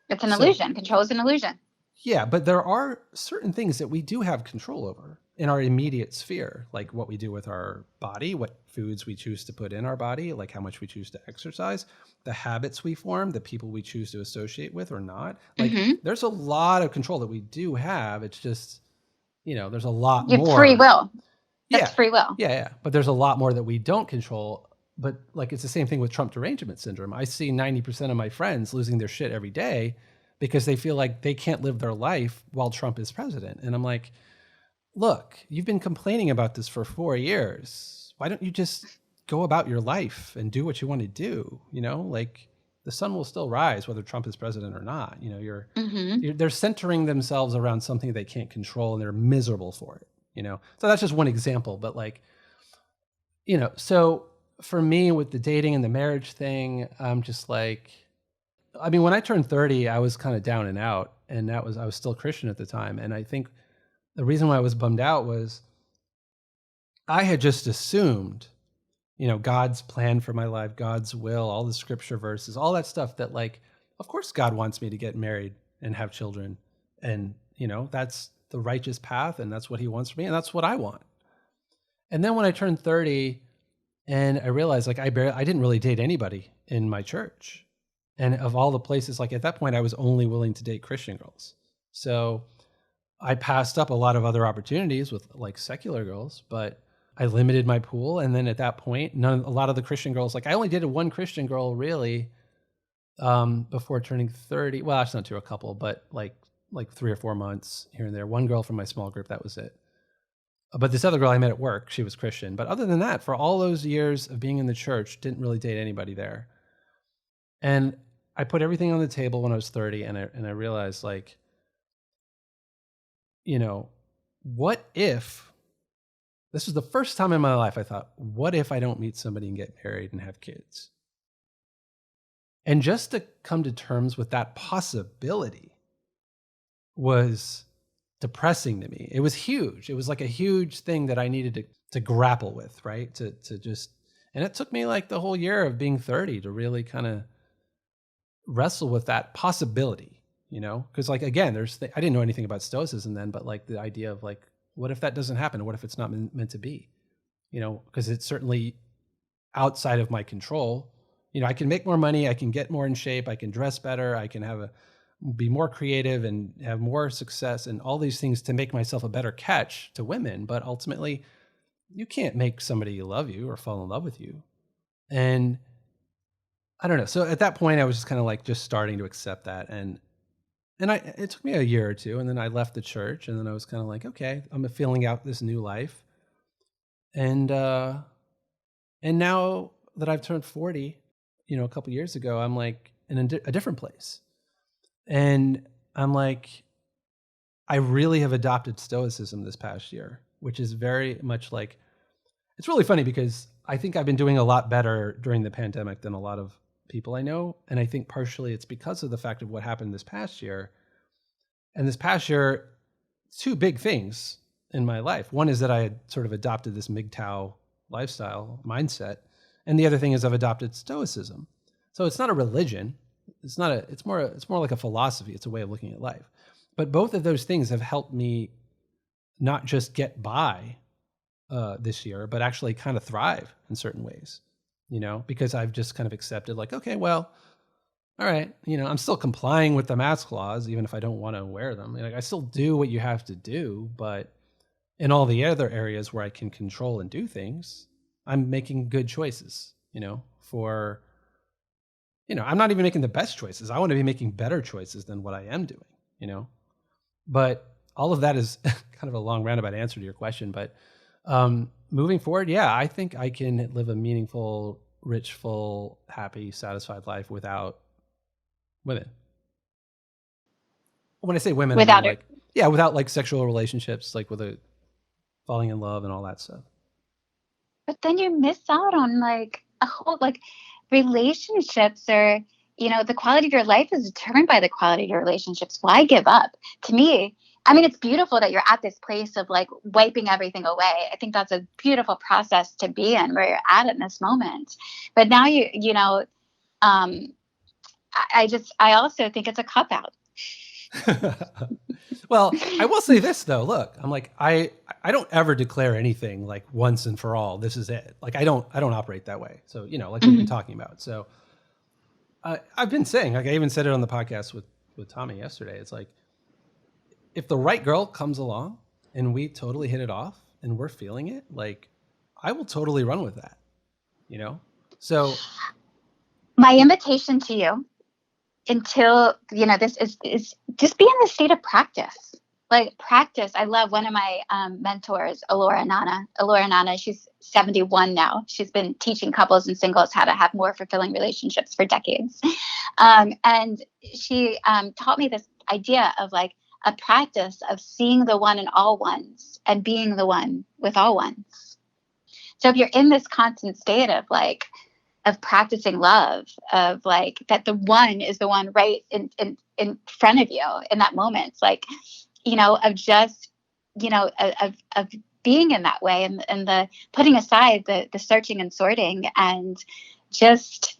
It's an illusion. Control is an illusion. Yeah, but there are certain things that we do have control over in our immediate sphere, like what we do with our body, what foods we choose to put in our body, like how much we choose to exercise, the habits we form, the people we choose to associate with or not. Like there's a lot of control that we do have. It's just there's a lot You have more. free will. Yeah. That's free will. Yeah. But there's a lot more that we don't control. But like, it's the same thing with Trump derangement syndrome. I see 90% of my friends losing their shit every day because they feel like they can't live their life while Trump is president. And I'm like, look, you've been complaining about this for 4 years. Why don't you just go about your life and do what you want to do? Like, the sun will still rise whether Trump is president or not. They're centering themselves around something they can't control, and they're miserable for it. So that's just one example. But like, so for me with the dating and the marriage thing, I'm just like, I mean, when I turned 30, I was kind of down and out, and I was still Christian at the time. And I think the reason why I was bummed out was I had just assumed, God's plan for my life, God's will, all the scripture verses, all that stuff that, like, of course God wants me to get married and have children. And, that's the righteous path, and that's what he wants for me, and that's what I want. And then when I turned 30 and I realized, like, I didn't really date anybody in my church. And of all the places, like, at that point, I was only willing to date Christian girls. So I passed up a lot of other opportunities with, like, secular girls, but I limited my pool. And then at that point, a lot of the Christian girls, like, I only dated one Christian girl really before turning 30. Well, actually not to a couple, but like 3 or 4 months here and there. One girl from my small group, that was it. But this other girl I met at work, she was Christian. But other than that, for all those years of being in the church, didn't really date anybody there. And I put everything on the table when I was 30, and I realized, like, what if, this was the first time in my life I thought, what if I don't meet somebody and get married and have kids? And just to come to terms with that possibility was depressing to me. It was huge. It was like a huge thing that I needed to grapple with, right? To just, and it took me like the whole year of being 30 to really kind of wrestle with that possibility, because, like, again, I didn't know anything about Stoicism then, but like the idea of, like, what if that doesn't happen? What if it's not meant to be? Because it's certainly outside of my control. I can make more money, I can get more in shape, I can dress better, I can be more creative and have more success and all these things to make myself a better catch to women. But ultimately, you can't make somebody love you or fall in love with you. And I don't know. So at that point, I was just kind of like just starting to accept that. And it took me a year or two, and then I left the church, and then I was kind of like, okay, I'm feeling out this new life. And now that I've turned 40, a couple years ago, I'm like in a different place. And I'm like, I really have adopted Stoicism this past year, which is very much like, it's really funny because I think I've been doing a lot better during the pandemic than a lot of people I know. And I think partially it's because of the fact of what happened this past year. And this past year, 2 big things in my life. One is that I had sort of adopted this MGTOW lifestyle mindset. And the other thing is I've adopted Stoicism. So it's not a religion. It's more like a philosophy. It's a way of looking at life. But both of those things have helped me not just get by this year, but actually kind of thrive in certain ways, because I've just kind of accepted, like, okay, well, all right, I'm still complying with the mask laws, even if I don't want to wear them. Like, I still do what you have to do, but in all the other areas where I can control and do things, I'm making good choices, I'm not even making the best choices. I want to be making better choices than what I am doing, But all of that is kind of a long roundabout answer to your question. But moving forward, yeah, I think I can live a meaningful, rich, full, happy, satisfied life without women. When I say women, I mean, like, without like sexual relationships, like with falling in love and all that stuff. But then you miss out on like a whole, like, relationships are, the quality of your life is determined by the quality of your relationships. Why give up? To me, I mean, it's beautiful that you're at this place of like wiping everything away. I think that's a beautiful process to be in where you're at in this moment. But now I also think it's a cop out. Well, I will say this though. Look, I'm like, I don't ever declare anything like once and for all, this is it. Like, I don't operate that way. So, like we've been talking about. So I've been saying, like I even said it on the podcast with Tommy yesterday. It's like, if the right girl comes along and we totally hit it off and we're feeling it, like I will totally run with that, So My invitation to you until, this is just be in the state of practice. Like practice. I love one of my mentors, Alora Nana. She's 71 now. She's been teaching couples and singles how to have more fulfilling relationships for decades. And she taught me this idea of like a practice of seeing the one in all ones and being the one with all ones. So if you're in this constant state of practicing love, of like that the one is the one right in front of you in that moment, like, of just, of being in that way, and the putting aside the searching and sorting, and just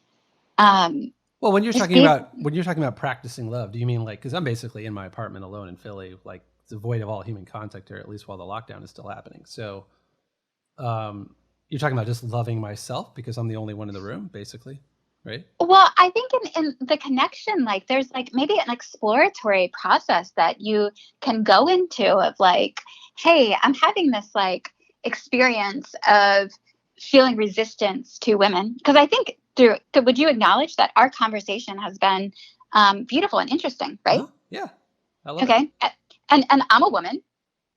well, when you're talking about practicing love, do you mean like, because I'm basically in my apartment alone in Philly, like devoid of all human contact, or at least while the lockdown is still happening. So you're talking about just loving myself because I'm the only one in the room, basically, right? Well, I think in the connection, like there's like maybe an exploratory process that you can go into of like, hey, I'm having this like experience of feeling resistance to women. Because I think would you acknowledge that our conversation has been beautiful and interesting, right? Yeah, I love it. And I'm a woman.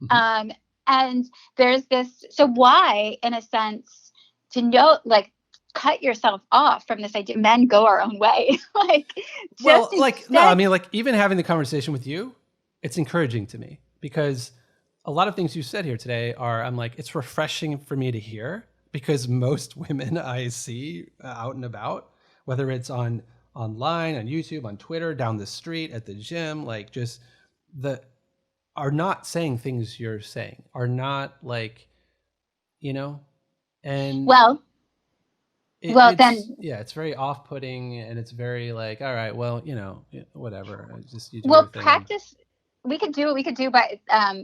Mm-hmm. And there's this, so why, in a sense, to know, like, cut yourself off from this idea, men go our own way. Even having the conversation with you, it's encouraging to me, because a lot of things you said here today I'm like, it's refreshing for me to hear, because most women I see out and about, whether it's online, on YouTube, on Twitter, down the street, at the gym, like just are not saying things you're saying, are not like, and it's very off-putting, and it's very like, all right, well, whatever. Practice. We could do by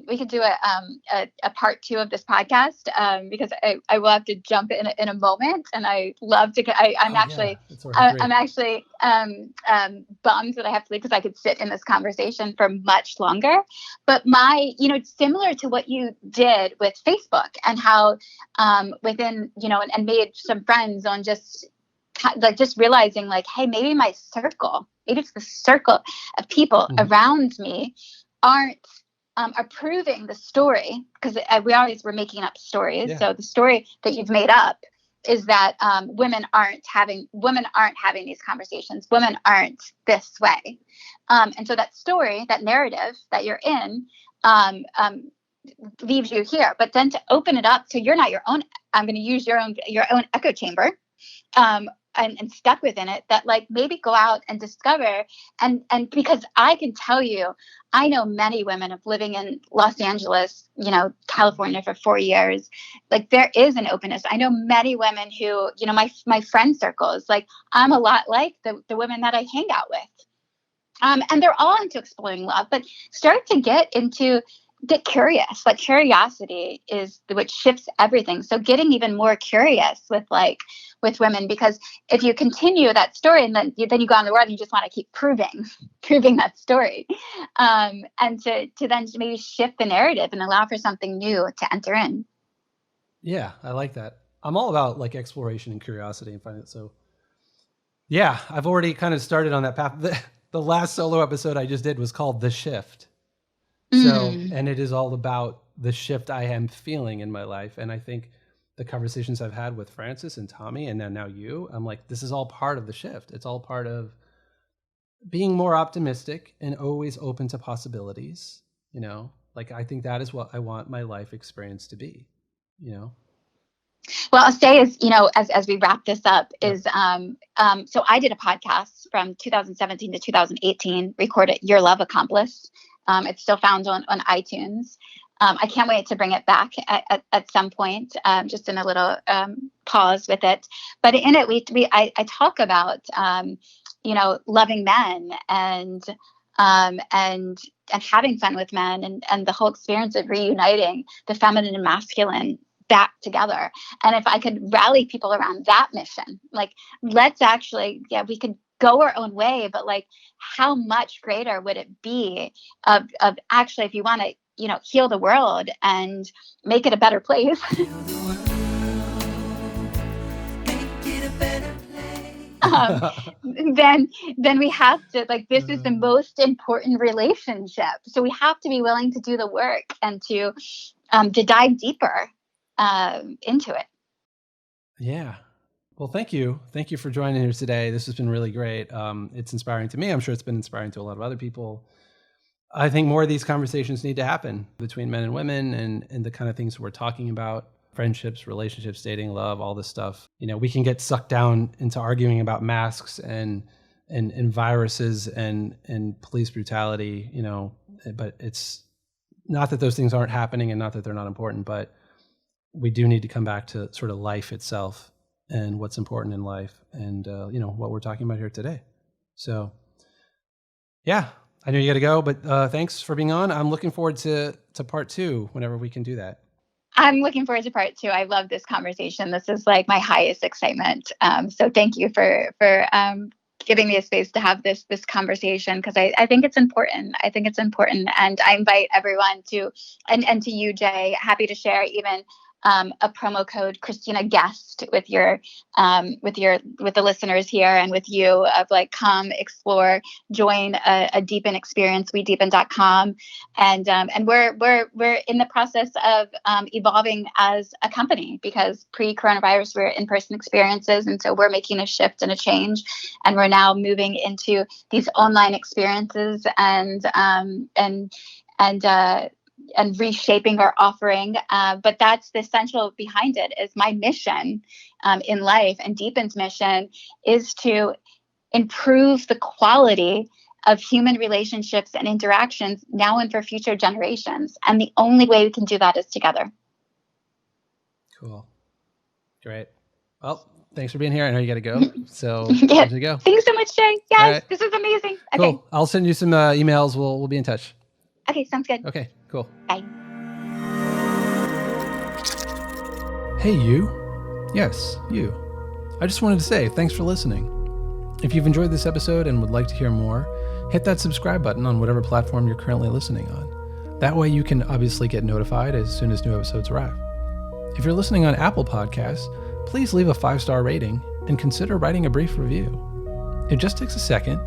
we could do a part 2 of this podcast, because I will have to jump in a moment, and I love to. I'm actually bummed that I have to leave, because I could sit in this conversation for much longer. But it's similar to what you did with Facebook, and how within and made some friends on just realizing like, hey, maybe my circle, maybe it's the circle of people around me aren't approving the story, because we always were making up stories. Yeah. So the story that you've made up is that women aren't having these conversations. Women aren't this way, and so that story, that narrative that you're in, leaves you here. But then to open it up, so you're not your own. I'm going to use your own echo chamber. And stuck within it, that like maybe go out and discover, and because I can tell you, I know many women of living in Los Angeles, California for 4 years, like there is an openness. I know many women who, my friend circles, like I'm a lot like the women that I hang out with, and they're all into exploring love, but start to get curious. Like curiosity is what shifts everything. So getting even more curious with women, because if you continue that story, and then you go on the world and you just want to keep proving that story, and to then maybe shift the narrative and allow for something new to enter in. Yeah, I like that. I'm all about like exploration and curiosity and finding it. So yeah, I've already kind of started on that path. The last solo episode I just did was called The Shift. So, and it is all about the shift I am feeling in my life. And I think the conversations I've had with Francis and Tommy, and now you, I'm like, this is all part of the shift. It's all part of being more optimistic and always open to possibilities. Like I think that is what I want my life experience to be, Well, I'll say is, as we wrap this up, is so I did a podcast from 2017 to 2018, recorded Your Love Accomplice. It's still found on iTunes. I can't wait to bring it back at some point, just in a little pause with it. But in it, I talk about, loving men and having fun with men, and the whole experience of reuniting the feminine and masculine back together. And if I could rally people around that mission, like let's actually, we could go our own way, but like how much greater would it be of actually, if you want to heal the world and make it a better place. Then we have to, this is the most important relationship. So we have to be willing to do the work and to dive deeper into it. Yeah. Well, thank you. Thank you for joining us today. This has been really great. It's inspiring to me. I'm sure it's been inspiring to a lot of other people. I think more of these conversations need to happen between men and women and the kind of things we're talking about. Friendships, relationships, dating, love, all this stuff. We can get sucked down into arguing about masks and viruses and police brutality, but it's not that those things aren't happening and not that they're not important, but we do need to come back to sort of life itself and what's important in life and, what we're talking about here today. So yeah, I know you got to go, but thanks for being on. I'm looking forward to part 2 whenever we can do that. I'm looking forward to part 2. I love this conversation. This is my highest excitement. So thank you for giving me a space to have this conversation, because I think it's important. And I invite everyone to, and to you, Jay, happy to share even a promo code Christina Guest with the listeners here and with you of come explore, join a Deepen experience, wedeepen.com. And we're in the process of evolving as a company, because pre-coronavirus we're in-person experiences, and so we're making a shift and a change, and we're now moving into these online experiences and reshaping our offering. But that's the essential behind it. Is my mission in life, and Deepen's mission is to improve the quality of human relationships and interactions now and for future generations. And the only way we can do that is together. Cool. Great. Well, thanks for being here. I know you got to go. So yeah. There you go. Thanks so much, Jay. Yes, right. This is amazing. Cool. Okay. I'll send you some emails. We'll be in touch. Okay, sounds good. Okay, cool. Bye. Hey, you. Yes, you. I just wanted to say thanks for listening. If you've enjoyed this episode and would like to hear more, hit that subscribe button on whatever platform you're currently listening on. That way you can obviously get notified as soon as new episodes arrive. If you're listening on Apple Podcasts, please leave a 5-star rating and consider writing a brief review. It just takes a second,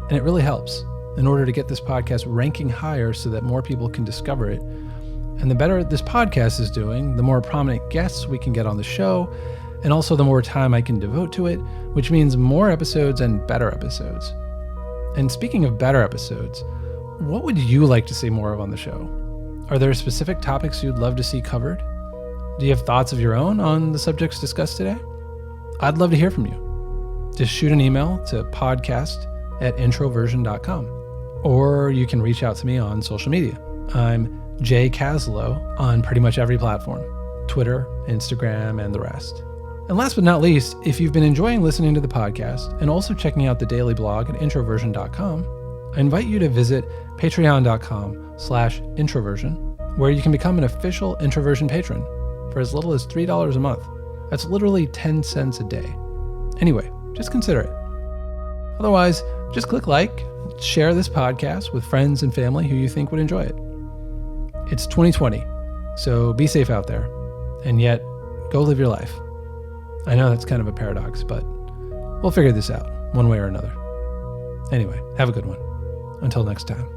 and it really helps in order to get this podcast ranking higher so that more people can discover it. And the better this podcast is doing, the more prominent guests we can get on the show, and also the more time I can devote to it, which means more episodes and better episodes. And speaking of better episodes, what would you like to see more of on the show? Are there specific topics you'd love to see covered? Do you have thoughts of your own on the subjects discussed today? I'd love to hear from you. Just shoot an email to podcast@introversion.com. Or you can reach out to me on social media. I'm Jay Caslow on pretty much every platform, Twitter, Instagram, and the rest. And last but not least, if you've been enjoying listening to the podcast and also checking out the daily blog at introversion.com, I invite you to visit patreon.com/introversion, where you can become an official Introversion patron for as little as $3 a month. That's literally 10 cents a day. Anyway, just consider it. Otherwise, just click like, share this podcast with friends and family who you think would enjoy it. It's 2020, so be safe out there, and yet go live your life. I know that's kind of a paradox, but we'll figure this out one way or another. Anyway, have a good one. Until next time.